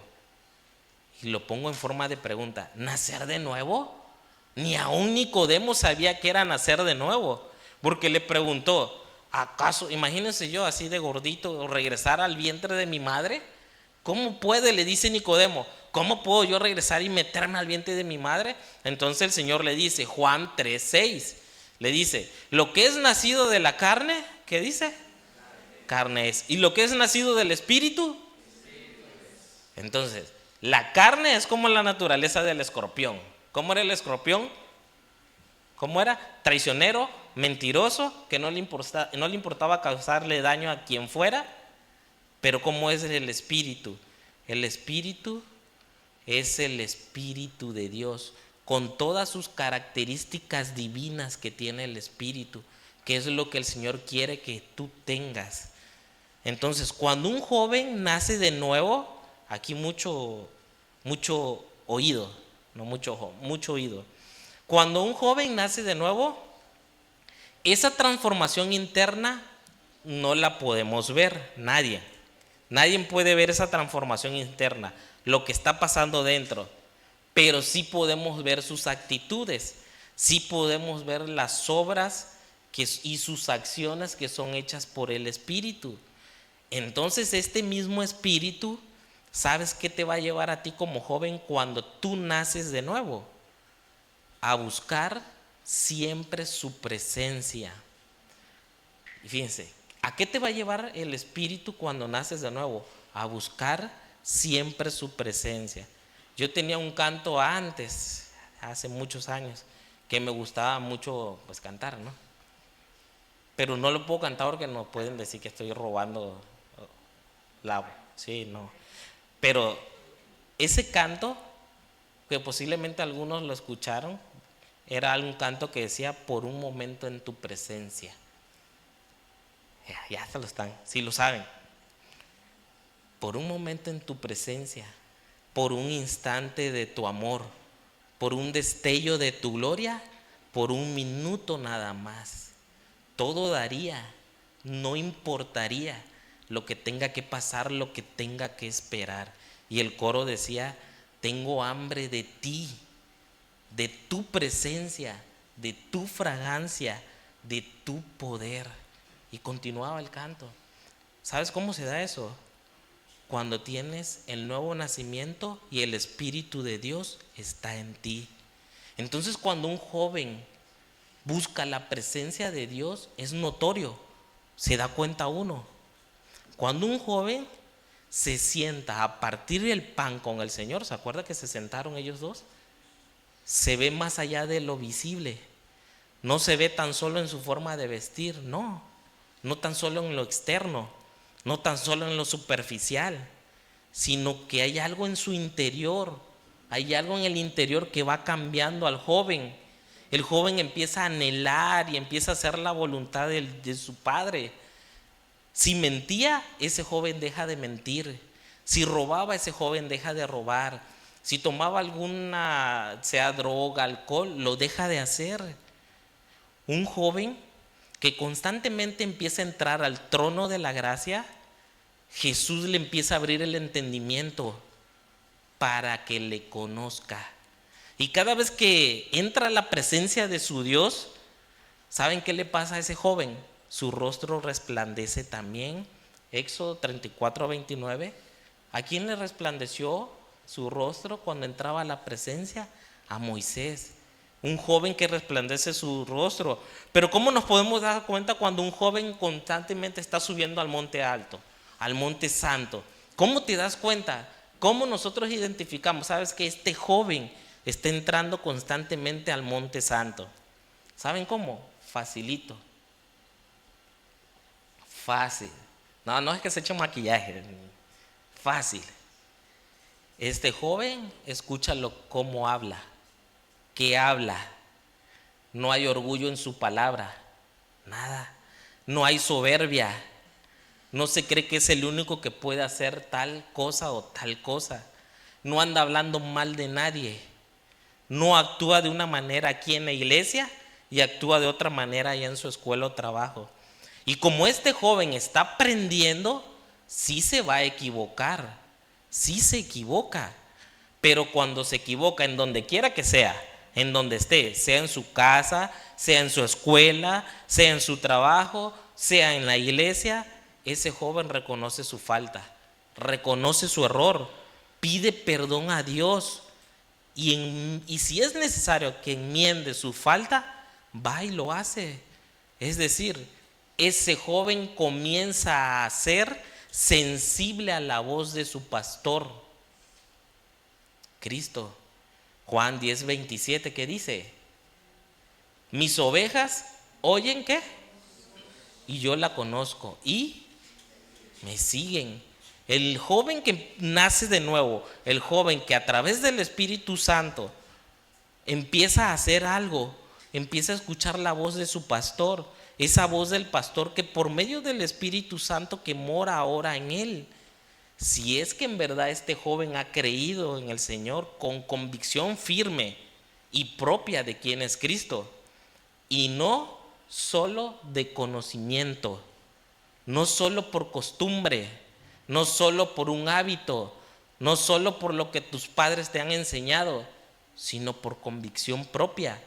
Y lo pongo en forma de pregunta, ¿nacer de nuevo? Ni aún Nicodemo sabía que era nacer de nuevo, porque le preguntó, ¿acaso, imagínense yo así de gordito, regresar al vientre de mi madre? ¿Cómo puede? Le dice Nicodemo, ¿cómo puedo yo regresar y meterme al vientre de mi madre? Entonces el Señor le dice, Juan 3:6, le dice, lo que es nacido de la carne, ¿qué dice? Carne es. ¿Y lo que es nacido del Espíritu? Entonces, la carne es como la naturaleza del escorpión. ¿Cómo era el escorpión? ¿Cómo era? Traicionero, mentiroso, que no le importaba causarle daño a quien fuera. Pero ¿cómo es el Espíritu? El Espíritu es el Espíritu de Dios, con todas sus características divinas que tiene el Espíritu, que es lo que el Señor quiere que tú tengas. Entonces, cuando un joven nace de nuevo, aquí mucho oído, no mucho ojo, mucho oído. Cuando un joven nace de nuevo, esa transformación interna no la podemos ver, nadie puede ver esa transformación interna, lo que está pasando dentro, pero sí podemos ver sus actitudes, sí podemos ver las obras y sus acciones que son hechas por el Espíritu. Entonces este mismo Espíritu, ¿sabes qué te va a llevar a ti como joven cuando tú naces de nuevo? A buscar siempre su presencia. Y fíjense, ¿a qué te va a llevar el Espíritu cuando naces de nuevo? A buscar siempre su presencia. Yo tenía un canto antes, hace muchos años, que me gustaba mucho pues cantar, ¿no? Pero no lo puedo cantar porque no pueden decir que estoy robando sí, no. Pero ese canto, que posiblemente algunos lo escucharon, era un canto que decía, por un momento en tu presencia. Ya se lo están, sí lo saben. Por un momento en tu presencia, por un instante de tu amor, por un destello de tu gloria, por un minuto nada más. Todo daría, no importaría lo que tenga que pasar, lo que tenga que esperar. Y el coro decía, tengo hambre de ti, de tu presencia, de tu fragancia, de tu poder. Y continuaba el canto. ¿Sabes cómo se da eso? Cuando tienes el nuevo nacimiento y el Espíritu de Dios está en ti. Entonces cuando un joven busca la presencia de Dios, es notorio, se da cuenta uno. Cuando un joven se sienta a partir el pan con el Señor, ¿se acuerda que se sentaron ellos dos? Se ve más allá de lo visible. No se ve tan solo en su forma de vestir, no tan solo en lo externo, no tan solo en lo superficial, sino que hay algo en su interior, hay algo en el interior que va cambiando al joven. El joven empieza a anhelar y empieza a hacer la voluntad de su padre. Si mentía, ese joven deja de mentir. Si robaba, ese joven deja de robar. Si tomaba alguna, sea droga, alcohol, lo deja de hacer. Un joven que constantemente empieza a entrar al trono de la gracia, Jesús le empieza a abrir el entendimiento para que le conozca. Y cada vez que entra a la presencia de su Dios, ¿Saben qué le pasa a ese joven? Su rostro resplandece también. Éxodo 34:29. ¿A quién le resplandeció su rostro cuando entraba a la presencia? A Moisés. Un joven que resplandece su rostro. Pero ¿cómo nos podemos dar cuenta cuando un joven constantemente está subiendo al monte alto, al monte santo? ¿Cómo te das cuenta? ¿Cómo nosotros identificamos? ¿Sabes que este joven está entrando constantemente al monte santo? ¿Saben cómo? Facilito. Fácil. No es que se eche maquillaje. Fácil. Este joven, escúchalo cómo habla. ¿Qué habla? No hay orgullo en su palabra. Nada. No hay soberbia. No se cree que es el único que puede hacer tal cosa o tal cosa. No anda hablando mal de nadie. No actúa de una manera aquí en la iglesia y actúa de otra manera allá en su escuela o trabajo. Y como este joven está aprendiendo, sí se va a equivocar, sí se equivoca, pero cuando se equivoca en donde quiera que sea, en donde esté, sea en su casa, sea en su escuela, sea en su trabajo, sea en la iglesia, ese joven reconoce su falta, reconoce su error, pide perdón a Dios y si es necesario que enmiende su falta, va y lo hace. Es decir, ese joven comienza a ser sensible a la voz de su pastor, Cristo. Juan 10:27, ¿qué dice? Mis ovejas oyen ¿qué? Y yo la conozco y me siguen. El joven que nace de nuevo, el joven que a través del Espíritu Santo empieza a hacer algo, empieza a escuchar la voz de su pastor, esa voz del pastor que por medio del Espíritu Santo que mora ahora en él, si es que en verdad este joven ha creído en el Señor con convicción firme y propia de quién es Cristo, y no solo de conocimiento, no solo por costumbre, no solo por un hábito, no solo por lo que tus padres te han enseñado, sino por convicción propia.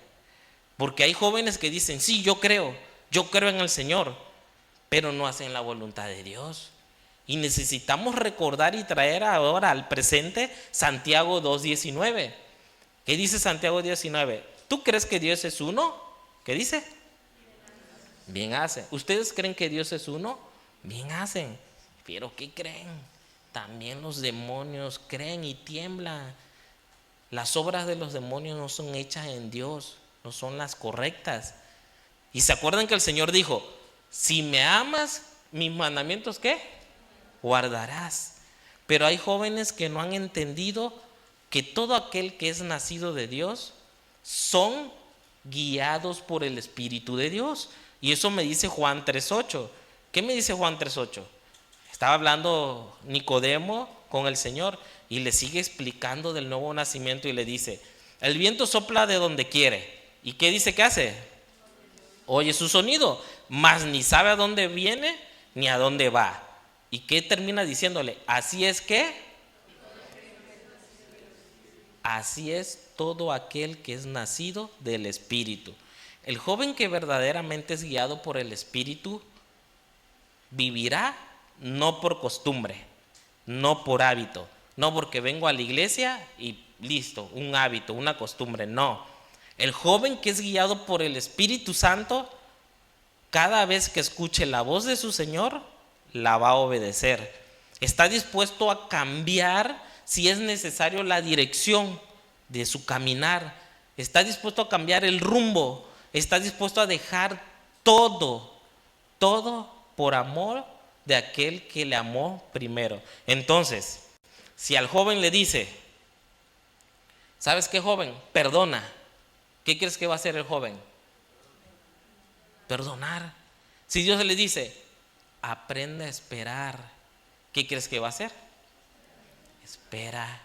Porque hay jóvenes que dicen, sí, yo creo en el Señor, pero no hacen la voluntad de Dios. Y necesitamos recordar y traer ahora al presente Santiago 2:19. ¿Qué dice Santiago 2:19? ¿Tú crees que Dios es uno? ¿Qué dice? Bien hacen. ¿Ustedes creen que Dios es uno? Bien hacen. ¿Pero qué creen? También los demonios creen y tiemblan. Las obras de los demonios no son hechas en Dios, no son las correctas. Y se acuerdan que el Señor dijo, si me amas, mis mandamientos ¿qué? Guardarás. Pero hay jóvenes que no han entendido que todo aquel que es nacido de Dios son guiados por el Espíritu de Dios. Y eso me dice Juan 3:8. ¿Qué me dice Juan 3:8? Estaba hablando Nicodemo con el Señor y le sigue explicando del nuevo nacimiento y le dice, el viento sopla de donde quiere. ¿Y qué dice que hace? Oye su sonido, mas ni sabe a dónde viene ni a dónde va. ¿Y qué termina diciéndole? Así es que, así es todo aquel que es nacido del Espíritu. El joven que verdaderamente es guiado por el Espíritu vivirá no por costumbre, no por hábito, no porque vengo a la iglesia y listo, un hábito, una costumbre, no. El joven que es guiado por el Espíritu Santo, cada vez que escuche la voz de su Señor, la va a obedecer. Está dispuesto a cambiar si es necesario la dirección de su caminar. Está dispuesto a cambiar el rumbo. Está dispuesto a dejar todo por amor de aquel que le amó primero. Entonces, si al joven le dice, ¿sabes qué, joven? Perdona. ¿Qué crees que va a hacer el joven? Perdonar. Si Dios le dice, aprende a esperar, ¿qué crees que va a hacer? Espera.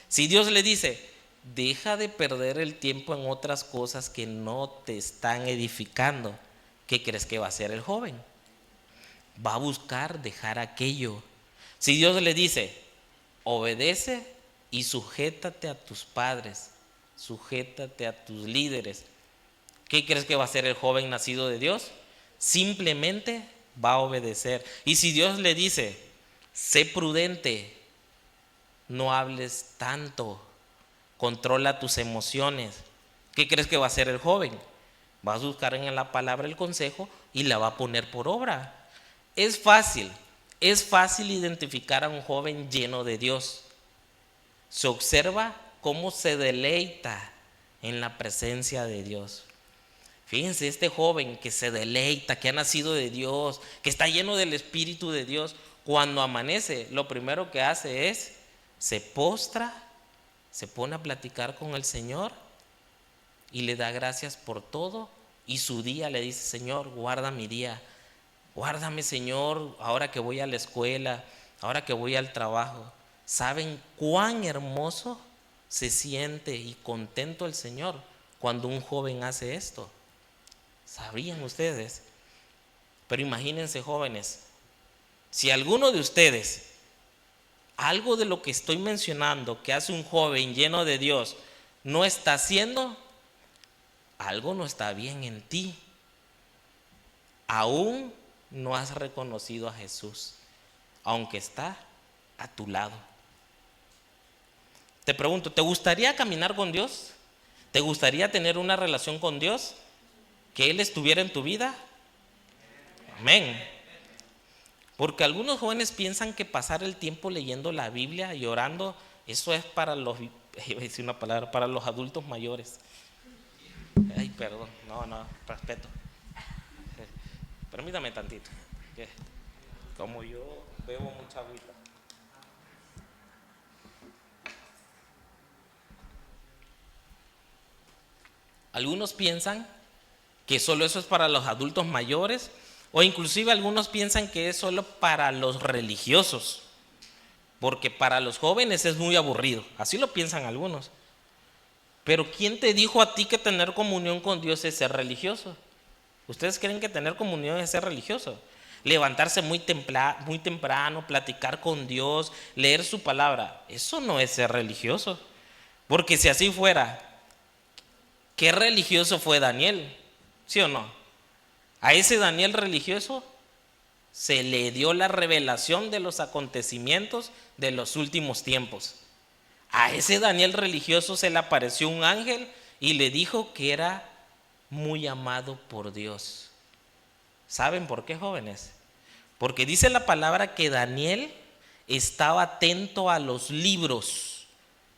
Si Dios le dice, deja de perder el tiempo en otras cosas que no te están edificando, ¿qué crees que va a hacer el joven? Va a buscar dejar aquello. Si Dios le dice, obedece y sujétate a tus padres, sujétate a tus líderes, ¿Qué crees que va a hacer el joven nacido de Dios? Simplemente va a obedecer. Y si Dios le dice, sé prudente, no hables tanto, controla tus emociones, ¿qué crees que va a hacer el joven? Va a buscar en la palabra el consejo y la va a poner por obra. Es fácil identificar a un joven lleno de Dios. Se observa cómo se deleita en la presencia de Dios. Fíjense, este joven que se deleita, que ha nacido de Dios, que está lleno del Espíritu de Dios, cuando amanece, lo primero que hace es, se postra, se pone a platicar con el Señor y le da gracias por todo. Y su día le dice, Señor, guarda mi día, guárdame, Señor, ahora que voy a la escuela, ahora que voy al trabajo. ¿Saben cuán hermoso se siente y contento el Señor cuando un joven hace esto? ¿Sabrían ustedes? Pero imagínense, jóvenes, si alguno de ustedes, algo de lo que estoy mencionando que hace un joven lleno de Dios, no está haciendo, algo no está bien en ti. Aún no has reconocido a Jesús, aunque está a tu lado. Te pregunto, ¿te gustaría caminar con Dios? ¿Te gustaría tener una relación con Dios? ¿Que Él estuviera en tu vida? Amén. Porque algunos jóvenes piensan que pasar el tiempo leyendo la Biblia y orando, eso es para los, iba a decir una palabra, para los adultos mayores. Ay, perdón, no, respeto. Permítame tantito, que como yo bebo mucha agüita. Algunos piensan que solo eso es para los adultos mayores, o inclusive algunos piensan que es solo para los religiosos, porque para los jóvenes es muy aburrido. Así lo piensan algunos. Pero ¿quién te dijo a ti que tener comunión con Dios es ser religioso? ¿Ustedes creen que tener comunión es ser religioso? Levantarse muy temprano, platicar con Dios, leer su palabra, eso no es ser religioso. Porque si así fuera, ¿qué religioso fue Daniel? ¿Sí o no? A ese Daniel religioso se le dio la revelación de los acontecimientos de los últimos tiempos. A ese Daniel religioso se le apareció un ángel y le dijo que era muy amado por Dios. ¿Saben por qué, jóvenes? Porque dice la palabra que Daniel estaba atento a los libros.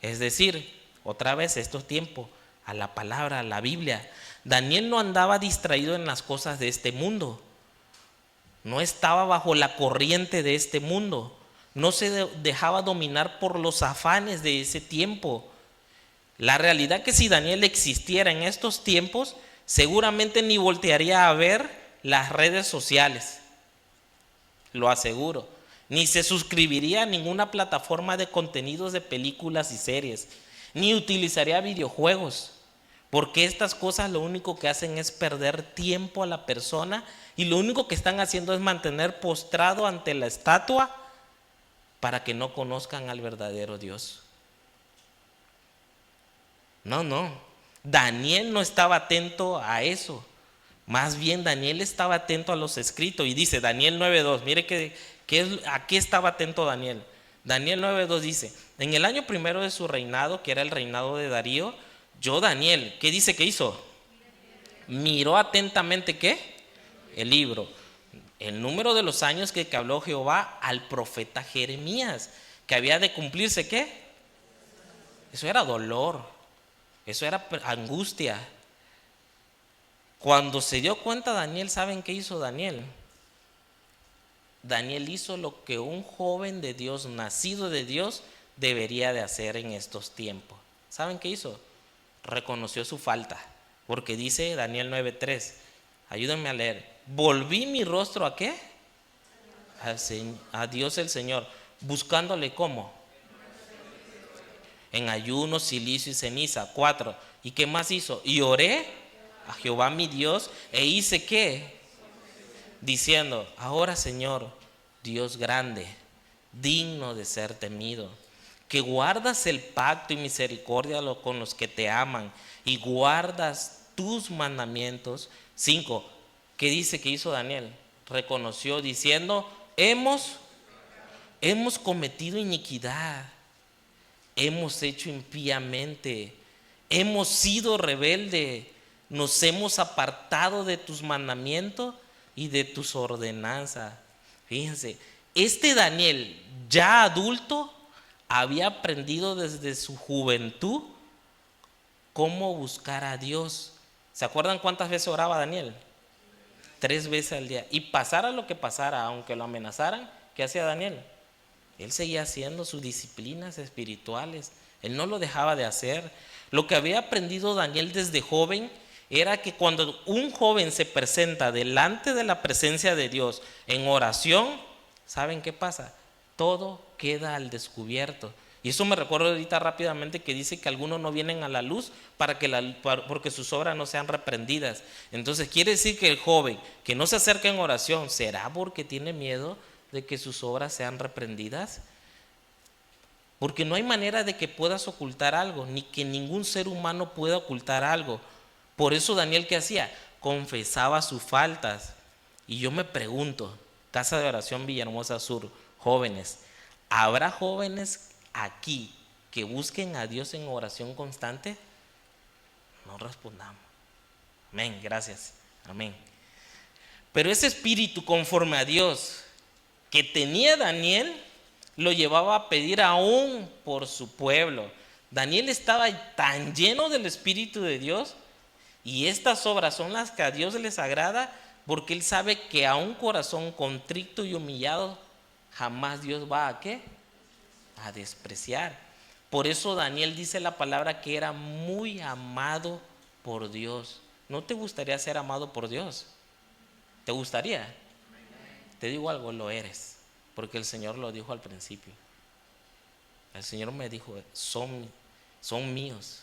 Es decir, otra vez estos tiempos, a la palabra, a la Biblia. Daniel no andaba distraído en las cosas de este mundo. No estaba bajo la corriente de este mundo. No se dejaba dominar por los afanes de ese tiempo. La realidad que si Daniel existiera en estos tiempos, seguramente ni voltearía a ver las redes sociales. Lo aseguro. Ni se suscribiría a ninguna plataforma de contenidos de películas y series. Ni utilizaría videojuegos. Porque estas cosas lo único que hacen es perder tiempo a la persona y lo único que están haciendo es mantener postrado ante la estatua para que no conozcan al verdadero Dios. No. Daniel no estaba atento a eso. Más bien Daniel estaba atento a los escritos y dice Daniel 9:2, mire a qué estaba atento Daniel. Daniel 9:2 dice, en el año primero de su reinado, que era el reinado de Darío, yo Daniel, ¿qué dice que hizo? Miró atentamente ¿qué? El libro, el número de los años que habló Jehová al profeta Jeremías, que había de cumplirse ¿qué? Eso era dolor, eso era angustia. Cuando se dio cuenta Daniel, ¿saben qué hizo Daniel? Daniel hizo lo que un joven de Dios, nacido de Dios, debería de hacer en estos tiempos. ¿Saben qué hizo? Reconoció su falta, porque dice Daniel 9:3, ayúdenme a leer, volví mi rostro ¿a qué? A Dios el Señor, buscándole ¿cómo? En ayuno, silicio y ceniza. 4, ¿y qué más hizo? Y oré a Jehová mi Dios e hice ¿qué? Diciendo, ahora Señor, Dios grande, digno de ser temido, que guardas el pacto y misericordia con los que te aman y guardas tus mandamientos. 5, ¿qué dice que hizo Daniel? Reconoció diciendo, hemos cometido iniquidad, hemos hecho impíamente, hemos sido rebeldes, nos hemos apartado de tus mandamientos y de tus ordenanzas. Fíjense, este Daniel, ya adulto, había aprendido desde su juventud cómo buscar a Dios. ¿Se acuerdan cuántas veces oraba Daniel? 3 veces al día. Y pasara lo que pasara, aunque lo amenazaran, ¿qué hacía Daniel? Él seguía haciendo sus disciplinas espirituales. Él no lo dejaba de hacer. Lo que había aprendido Daniel desde joven era que cuando un joven se presenta delante de la presencia de Dios en oración, ¿saben qué pasa? Todo queda al descubierto. Y eso me recuerdo ahorita rápidamente que dice que algunos no vienen a la luz porque sus obras no sean reprendidas. Entonces quiere decir que el joven que no se acerca en oración, ¿será porque tiene miedo de que sus obras sean reprendidas? Porque no hay manera de que puedas ocultar algo, ni que ningún ser humano pueda ocultar algo. Por eso Daniel, ¿qué hacía? Confesaba sus faltas. Y yo me pregunto, Casa de Oración Villahermosa Sur, jóvenes, ¿habrá jóvenes aquí que busquen a Dios en oración constante? No respondamos. Amén, gracias. Amén. Pero ese espíritu conforme a Dios que tenía Daniel lo llevaba a pedir aún por su pueblo. Daniel estaba tan lleno del Espíritu de Dios, y estas obras son las que a Dios les agrada, porque él sabe que a un corazón contrito y humillado jamás Dios va a ¿qué? A despreciar. Por eso Daniel dice la palabra que era muy amado por Dios. ¿No te gustaría ser amado por Dios? ¿Te gustaría? Te digo algo, lo eres, porque el Señor lo dijo al principio. El Señor me dijo, son míos,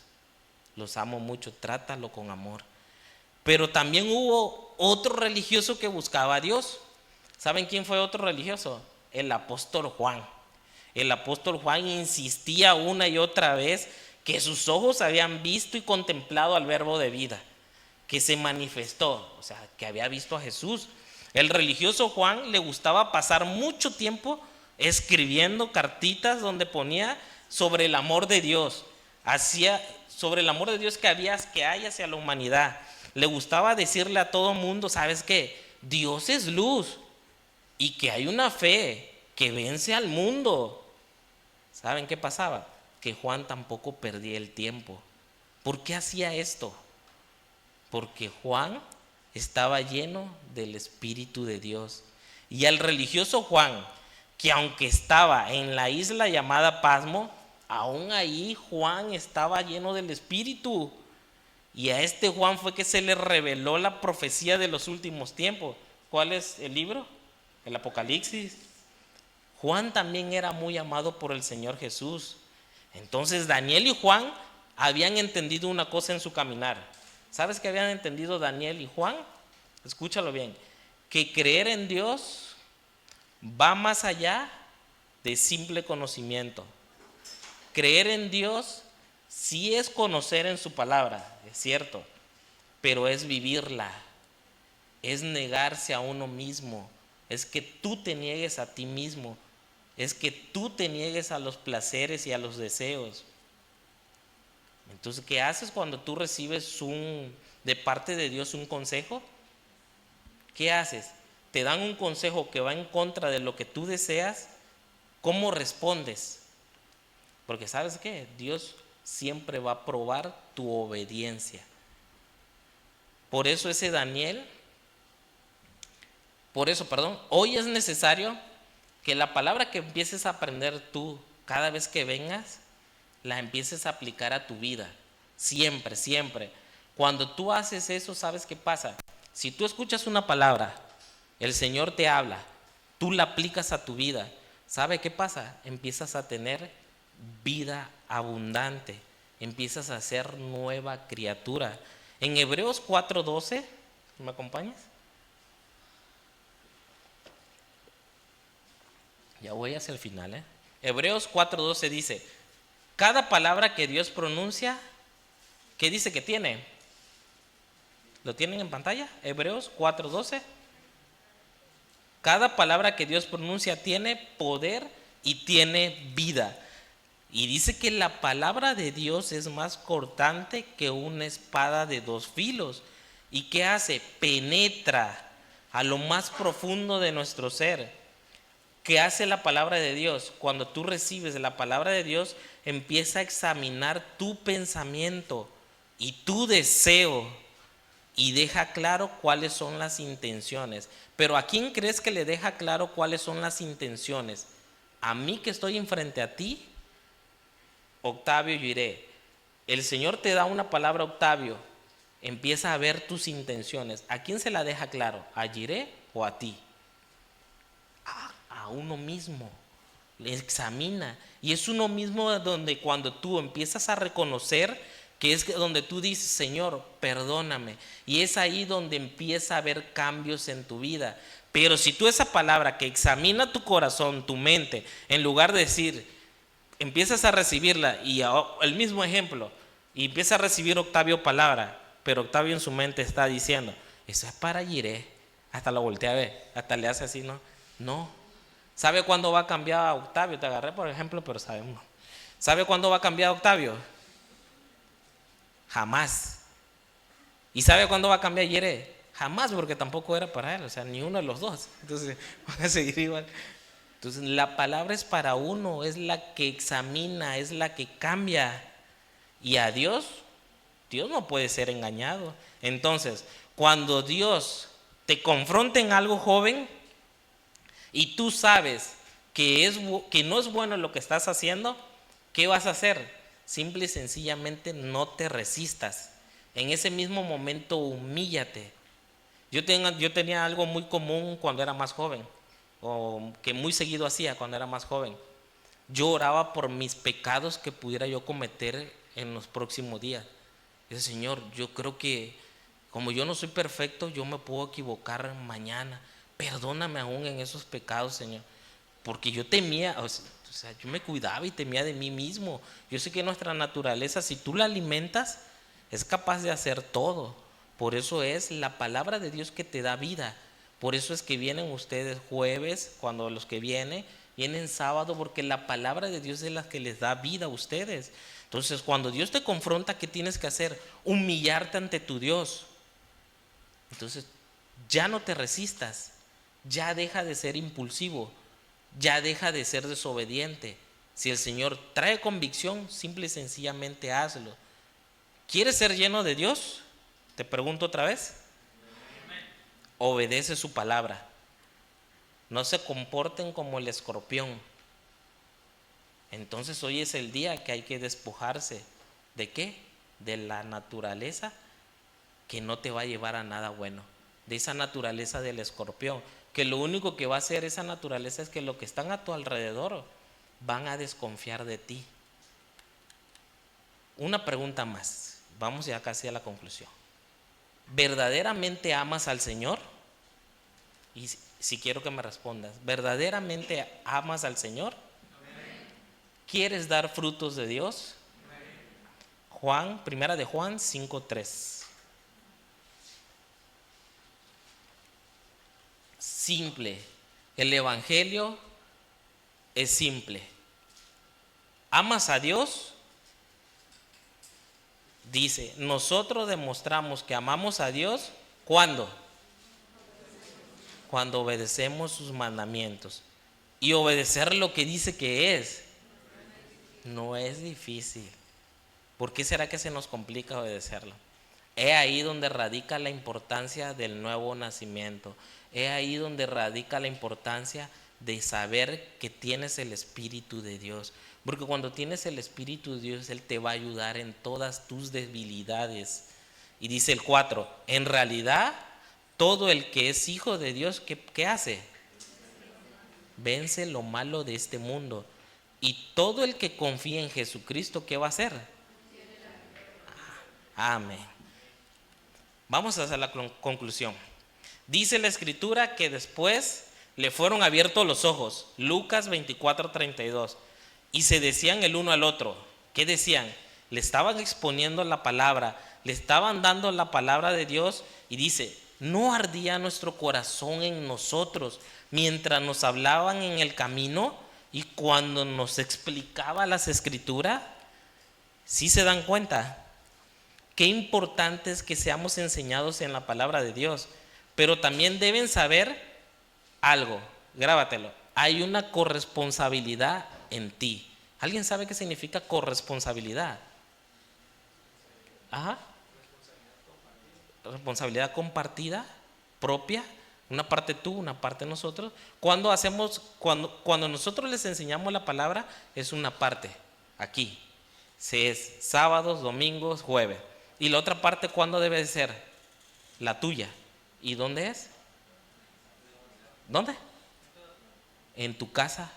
los amo mucho, trátalo con amor. Pero también hubo otro religioso que buscaba a Dios. ¿Saben quién fue otro religioso? El apóstol Juan. El apóstol Juan insistía una y otra vez que sus ojos habían visto y contemplado al Verbo de vida, que se manifestó, o sea, que había visto a Jesús. El religioso Juan le gustaba pasar mucho tiempo escribiendo cartitas donde ponía sobre el amor de Dios, sobre el amor de Dios que hay hacia la humanidad. Le gustaba decirle a todo mundo, ¿sabes qué? Dios es luz y que hay una fe que vence al mundo. ¿Saben qué pasaba? Que Juan tampoco perdía el tiempo. ¿Por qué hacía esto? Porque Juan estaba lleno del Espíritu de Dios. Y al religioso Juan, que aunque estaba en la isla llamada Pasmo, aún ahí Juan estaba lleno del Espíritu. Y a este Juan fue que se le reveló la profecía de los últimos tiempos. ¿Cuál es el libro? El Apocalipsis. Juan también era muy amado por el Señor Jesús. Entonces Daniel y Juan habían entendido una cosa en su caminar. ¿Sabes qué habían entendido Daniel y Juan? Escúchalo bien. Que creer en Dios va más allá de simple conocimiento. Creer en Dios sí es conocer en su palabra, es cierto, pero es vivirla, es negarse a uno mismo, es que tú te niegues a ti mismo, es que tú te niegues a los placeres y a los deseos. Entonces, ¿qué haces cuando tú recibes de parte de Dios un consejo? ¿Qué haces? Te dan un consejo que va en contra de lo que tú deseas. ¿Cómo respondes? Porque ¿sabes qué? Dios siempre va a probar tu obediencia. Por eso hoy es necesario que la palabra que empieces a aprender tú cada vez que vengas, la empieces a aplicar a tu vida. Siempre, siempre. Cuando tú haces eso, ¿sabes qué pasa? Si tú escuchas una palabra, el Señor te habla, tú la aplicas a tu vida, ¿sabe qué pasa? Empiezas a tener vida abundante, empiezas a ser nueva criatura. En Hebreos 4:12, ¿me acompañas? Ya voy hacia el final, Hebreos 4:12 dice, cada palabra que Dios pronuncia, ¿qué dice que tiene? ¿Lo tienen en pantalla? Hebreos 4:12. Cada palabra que Dios pronuncia tiene poder y tiene vida. Y dice que la palabra de Dios es más cortante que una espada de dos filos. ¿Y qué hace? Penetra a lo más profundo de nuestro ser. ¿Qué hace la palabra de Dios? Cuando tú recibes la palabra de Dios, empieza a examinar tu pensamiento y tu deseo y deja claro cuáles son las intenciones. Pero ¿a quién crees que le deja claro cuáles son las intenciones? ¿A mí que estoy enfrente a ti? Octavio Giré. El Señor te da una palabra, Octavio, empieza a ver tus intenciones. ¿A quién se la deja claro? ¿A Giré o a ti? A uno mismo. Le examina. Y es uno mismo donde cuando tú empiezas a reconocer, que es donde tú dices, Señor, perdóname. Y es ahí donde empieza a haber cambios en tu vida. Pero si tú esa palabra que examina tu corazón, tu mente, en lugar de decir, empiezas a recibirla y el mismo ejemplo, y empieza a recibir Octavio palabra, pero Octavio en su mente está diciendo, eso es para Giré. Hasta lo voltea a ver, hasta le hace así, ¿no? No. ¿Sabe cuándo va a cambiar Octavio? Te agarré por ejemplo, pero sabemos. ¿Sabe cuándo va a cambiar Octavio? Jamás. ¿Y sabe cuándo va a cambiar Giré? Jamás, porque tampoco era para él, o sea, ni uno de los dos. Entonces, van a seguir igual. Entonces, la palabra es para uno, es la que examina, es la que cambia. Y a Dios no puede ser engañado. Entonces, cuando Dios te confronta en algo, joven, y tú sabes que no es bueno lo que estás haciendo, ¿qué vas a hacer? Simple y sencillamente no te resistas. En ese mismo momento humíllate. Yo tenía algo muy común cuando era más joven, o que muy seguido hacía cuando era más joven. Yo oraba por mis pecados que pudiera yo cometer en los próximos días. Dice, Señor, yo creo que como yo no soy perfecto, yo me puedo equivocar mañana. Perdóname aún en esos pecados, Señor. Porque yo temía, o sea, yo me cuidaba y temía de mí mismo. Yo sé que nuestra naturaleza, si tú la alimentas, es capaz de hacer todo. Por eso es la palabra de Dios que te da vida. Por eso es que vienen ustedes jueves, cuando los que vienen sábado, porque la palabra de Dios es la que les da vida a ustedes. Entonces, cuando Dios te confronta, ¿qué tienes que hacer? Humillarte ante tu Dios. Entonces, ya no te resistas, ya deja de ser impulsivo, ya deja de ser desobediente. Si el Señor trae convicción, simple y sencillamente hazlo. ¿Quieres ser lleno de Dios? Te pregunto otra vez. Obedece su palabra. No se comporten como el escorpión. Entonces hoy es el día que hay que despojarse. ¿De qué? De la naturaleza que no te va a llevar a nada bueno. De esa naturaleza del escorpión, que lo único que va a hacer esa naturaleza es que los que están a tu alrededor van a desconfiar de ti. Una pregunta más, vamos ya casi a la conclusión. ¿Verdaderamente amas al Señor? Y si quiero que me respondas, ¿verdaderamente amas al Señor? ¿Quieres dar frutos de Dios? Primera de Juan 5:3. Simple. El evangelio es simple. ¿Amas a Dios? Dice, nosotros demostramos que amamos a Dios. ¿Cuándo? Cuando obedecemos sus mandamientos. Y obedecer lo que dice que es no es difícil. ¿Por qué será que se nos complica obedecerlo? Es ahí donde radica la importancia del nuevo nacimiento. Es ahí donde radica la importancia de saber que tienes el Espíritu de Dios. Porque cuando tienes el Espíritu de Dios, Él te va a ayudar en todas tus debilidades. Y dice el 4, en realidad, todo el que es hijo de Dios, ¿qué hace? Vence lo malo de este mundo. Y todo el que confía en Jesucristo, ¿qué va a hacer? Amén. Vamos a hacer la conclusión. Dice la Escritura que después le fueron abiertos los ojos. Lucas 24:32. Y se decían el uno al otro. ¿Qué decían? Le estaban exponiendo la palabra, le estaban dando la palabra de Dios y dice, ¿no ardía nuestro corazón en nosotros mientras nos hablaban en el camino y cuando nos explicaba las escrituras? ¿Sí se dan cuenta? Qué importante es que seamos enseñados en la palabra de Dios, pero también deben saber algo, grábatelo, hay una corresponsabilidad en ti. ¿Alguien sabe qué significa corresponsabilidad? Ajá. Responsabilidad compartida, propia, una parte tú, una parte nosotros. Cuando nosotros les enseñamos la palabra, es una parte, aquí. Si es sábados, domingos, jueves. Y la otra parte, ¿cuándo debe de ser? La tuya. ¿Y dónde es? ¿Dónde? En tu casa.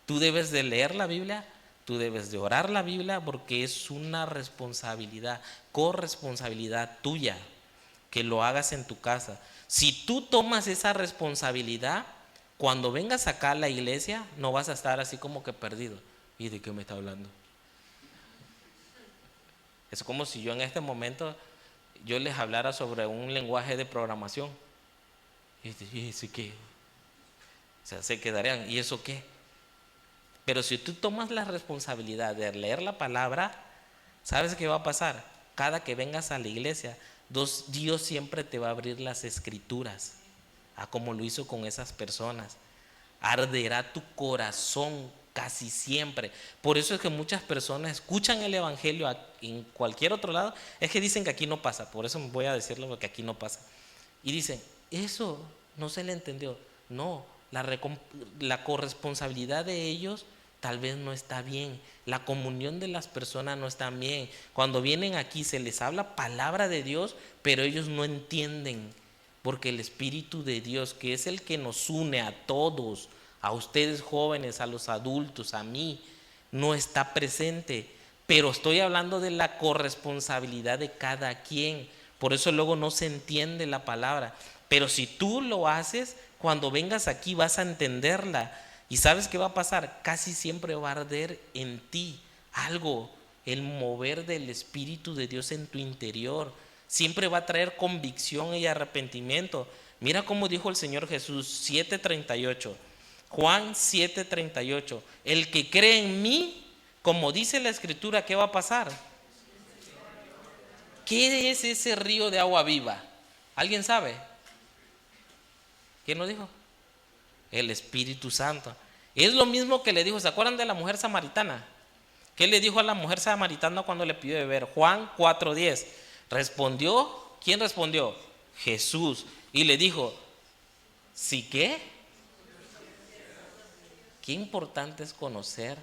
Tú debes de leer la Biblia, tú debes de orar la Biblia, porque es una responsabilidad, corresponsabilidad tuya, que lo hagas en tu casa. Si tú tomas esa responsabilidad, cuando vengas acá a la iglesia, no vas a estar así como que perdido. ¿Y de qué me está hablando? Es como si yo en este momento yo les hablara sobre un lenguaje de programación. ¿Y eso qué? O sea, se quedarían, ¿y eso qué? Pero si tú tomas la responsabilidad de leer la palabra, ¿sabes qué va a pasar? Cada que vengas a la iglesia, Dios siempre te va a abrir las escrituras, como lo hizo con esas personas. Arderá tu corazón casi siempre. Por eso es que muchas personas escuchan el evangelio en cualquier otro lado. Es que dicen que aquí no pasa. Por eso voy a decirlo, porque aquí no pasa. Y dicen, eso no se le entendió. No, la corresponsabilidad de ellos tal vez no está bien. La comunión de las personas no está bien. Cuando vienen aquí se les habla palabra de Dios, pero ellos no entienden. Porque el Espíritu de Dios, que es el que nos une a todos, a ustedes jóvenes, a los adultos, a mí, no está presente. Pero estoy hablando de la corresponsabilidad de cada quien. Por eso luego no se entiende la palabra. Pero si tú lo haces, cuando vengas aquí vas a entenderla. ¿Y sabes qué va a pasar? Casi siempre va a arder en ti algo, el mover del Espíritu de Dios en tu interior. Siempre va a traer convicción y arrepentimiento. Mira cómo dijo el Señor Jesús, 7:38. Juan 7:38. El que cree en mí, como dice la Escritura, ¿qué va a pasar? ¿Qué es ese río de agua viva? ¿Alguien sabe? ¿Quién lo dijo? El Espíritu Santo. Es lo mismo que le dijo, ¿se acuerdan de la mujer samaritana? ¿Qué le dijo a la mujer samaritana cuando le pidió beber? Juan 4:10. Respondió, ¿quién respondió? Jesús. Y le dijo, ¿sí qué? Qué importante es conocer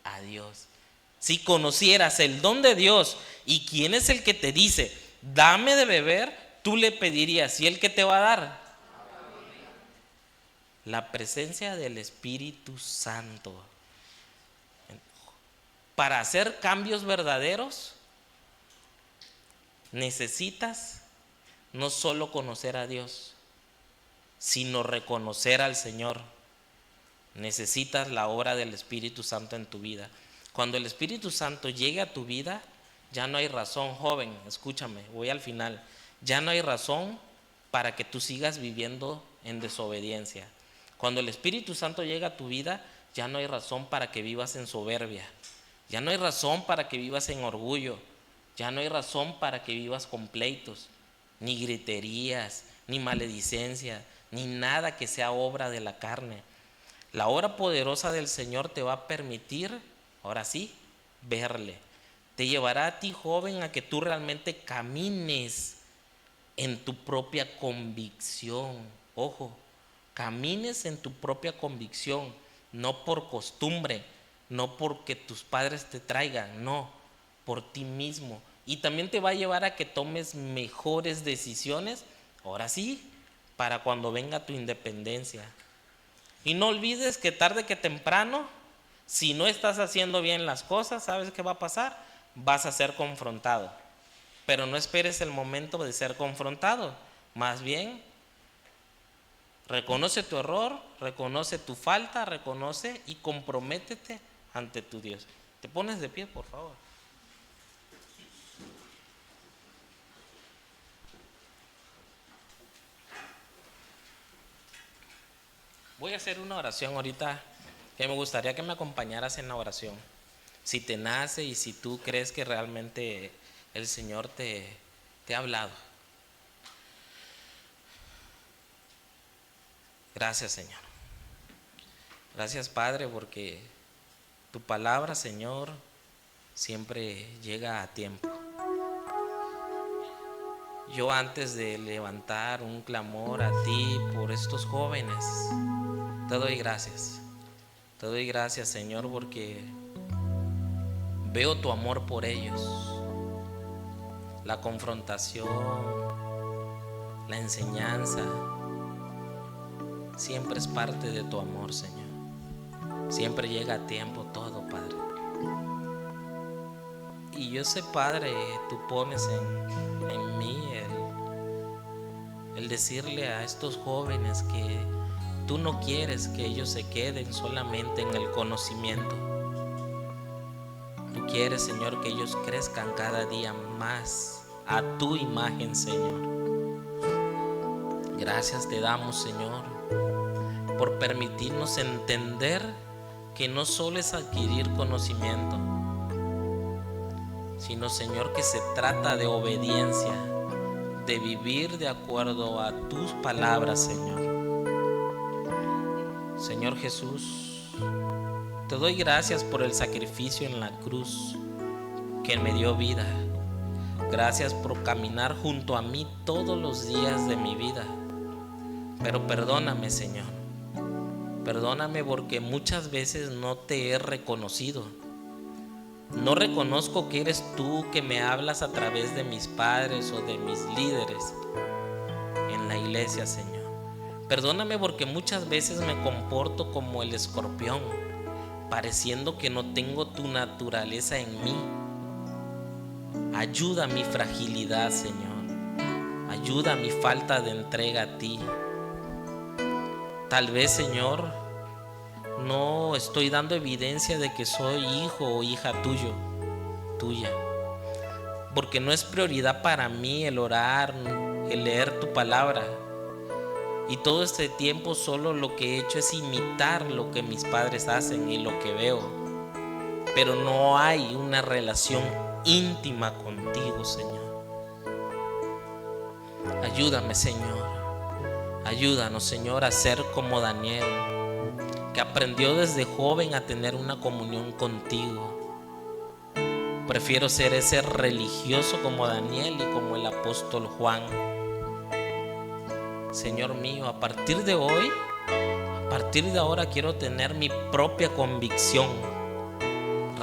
a Dios. Si conocieras el don de Dios y quién es el que te dice, dame de beber, tú le pedirías, ¿y él qué te va a dar? La presencia del Espíritu Santo. Para hacer cambios verdaderos, necesitas no solo conocer a Dios, sino reconocer al Señor. Necesitas la obra del Espíritu Santo en tu vida. Cuando el Espíritu Santo llegue a tu vida, ya no hay razón, joven, escúchame, voy al final. Ya no hay razón para que tú sigas viviendo en desobediencia. Cuando el Espíritu Santo llega a tu vida, ya no hay razón para que vivas en soberbia. Ya no hay razón para que vivas en orgullo. Ya no hay razón para que vivas con pleitos, ni griterías, ni maledicencia, ni nada que sea obra de la carne. La obra poderosa del Señor te va a permitir, ahora sí, verle. Te llevará a ti, joven, a que tú realmente camines en tu propia convicción. Ojo, camines en tu propia convicción, no por costumbre, no porque tus padres te traigan, no, por ti mismo. Y también te va a llevar a que tomes mejores decisiones, ahora sí, para cuando venga tu independencia. Y no olvides que tarde que temprano, si no estás haciendo bien las cosas, ¿sabes qué va a pasar? Vas a ser confrontado. Pero no esperes el momento de ser confrontado. Más bien, reconoce tu error, reconoce tu falta, reconoce y comprométete ante tu Dios. ¿Te pones de pie, por favor? Voy a hacer una oración ahorita que me gustaría que me acompañaras en la oración. Si te nace y si tú crees que realmente el Señor te ha hablado. Gracias, Señor. Gracias, Padre, porque tu palabra, Señor, siempre llega a tiempo. Yo, antes de levantar un clamor a ti por estos jóvenes, te doy gracias. Te doy gracias, Señor, porque veo tu amor por ellos. La confrontación, la enseñanza, siempre es parte de tu amor, Señor. Siempre llega a tiempo todo, Padre. Y yo sé, Padre, tú pones en mí el decirle a estos jóvenes que tú no quieres que ellos se queden solamente en el conocimiento. Tú quieres, Señor, que ellos crezcan cada día más a tu imagen, Señor. Gracias te damos, Señor, por permitirnos entender que no solo es adquirir conocimiento, sino, Señor, que se trata de obediencia, de vivir de acuerdo a tus palabras, Señor. Señor Jesús, te doy gracias por el sacrificio en la cruz que me dio vida. Gracias por caminar junto a mí todos los días de mi vida. Pero perdóname, Señor. Perdóname porque muchas veces no te he reconocido. No reconozco que eres tú que me hablas a través de mis padres o de mis líderes en la iglesia, Señor. Perdóname porque muchas veces me comporto como el escorpión, pareciendo que no tengo tu naturaleza en mí. Ayuda a mi fragilidad, Señor. Ayuda a mi falta de entrega a ti. Tal vez, Señor, no estoy dando evidencia de que soy hijo o hija tuya, porque no es prioridad para mí el orar, el leer tu palabra. Y todo este tiempo solo lo que he hecho es imitar lo que mis padres hacen y lo que veo, pero no hay una relación íntima contigo, Señor. Ayúdame, Señor. Ayúdanos, Señor, a ser como Daniel, que aprendió desde joven a tener una comunión contigo. Prefiero ser ese religioso como Daniel y como el apóstol Juan. Señor mío, a partir de hoy, a partir de ahora quiero tener mi propia convicción.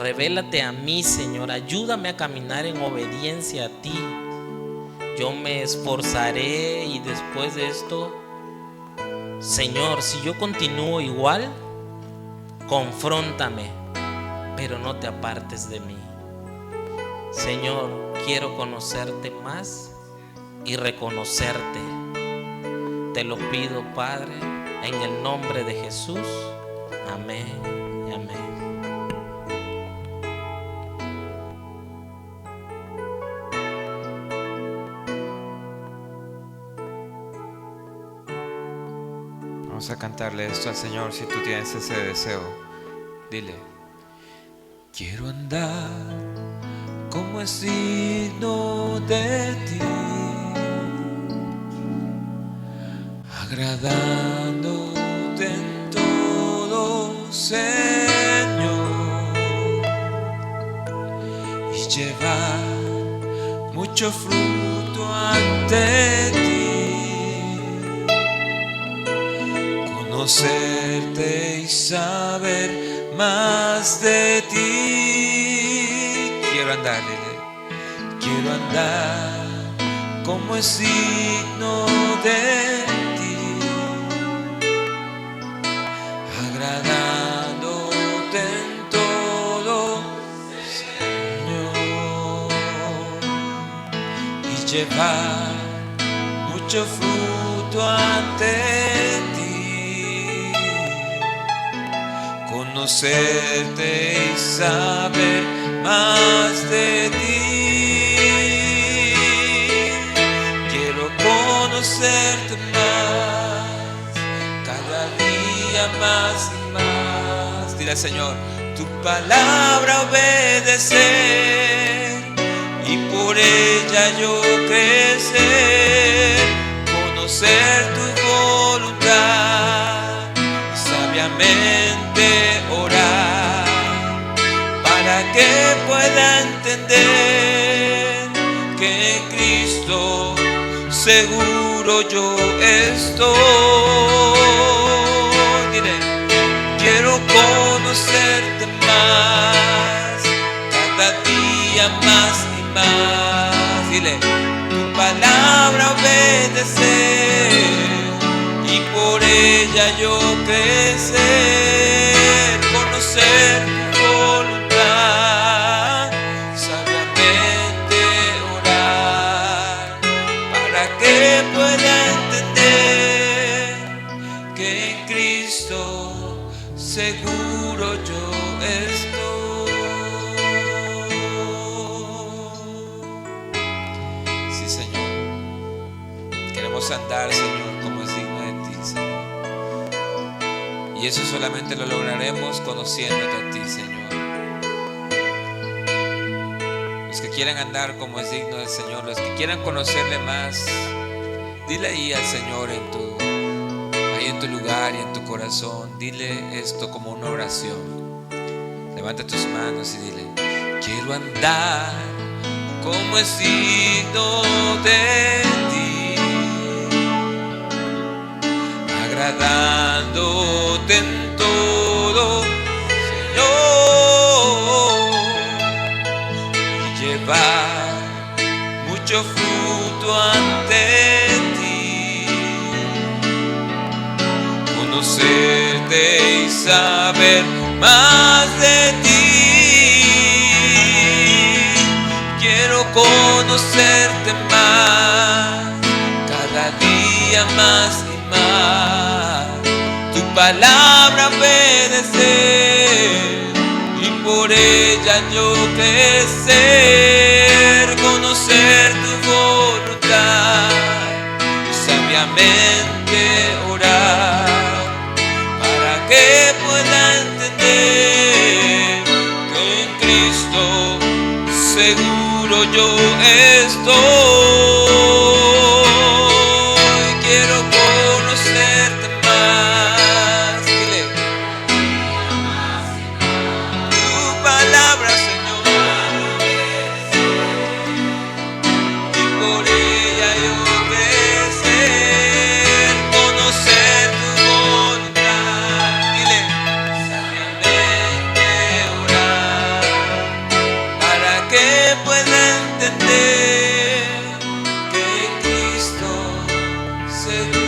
Revélate a mí, Señor, ayúdame a caminar en obediencia a ti. Yo me esforzaré y después de esto, Señor, si yo continúo igual, confróntame, pero no te apartes de mí. Señor, quiero conocerte más y reconocerte. Te lo pido, Padre, en el nombre de Jesús. Amén y amén. Vamos a cantarle esto al Señor si tú tienes ese deseo. Dile: quiero andar como es digno de ti, agradándote en todo, Señor, y llevar mucho fruto ante ti. Conocerte y saber más de ti. Quiero andar, quiero andar como es digno de ti, agradándote en todo, Señor, y llevar mucho fruto ante ti. Conocerte y saber más de ti. Quiero conocerte más, cada día dile al Señor, tu palabra obedecer y por ella yo crecer, conocer tu voluntad y sabiamente orar para que pueda entender que en Cristo seguro yo estoy. Dile, quiero conocerte más, cada día más y más. Dile, tu palabra obedecer y por ella yo crecer, conocer tu voluntad, sabiamente orar para que pueda entender que en Cristo seguro yo estoy. Sí, Señor, queremos andar, Señor, como es digno de ti, Señor. Y eso solamente lo lograremos conociéndote a ti, Señor. Los que quieran andar como es digno del Señor, los que quieran conocerle más, dile ahí al Señor en tu lugar y en tu corazón, dile esto como una oración. Levanta tus manos y dile, quiero andar como es digno de ti, agradándote en todo, Señor, y llevar mucho fruto ante ti, conocerte y saber más de ti. Quiero conocerte más, cada día más y más, tu palabra obedecer y por ella yo crecer, conocer tu voluntad y sabiamente orar para que pueda entender que en Cristo seguro yo estoy. Quiero conocerte más, dile, tu palabra, Señor, y por ella yo crecer, conocer tu voluntad, dile, sabiamente orar para que pueda entender que en Cristo seguro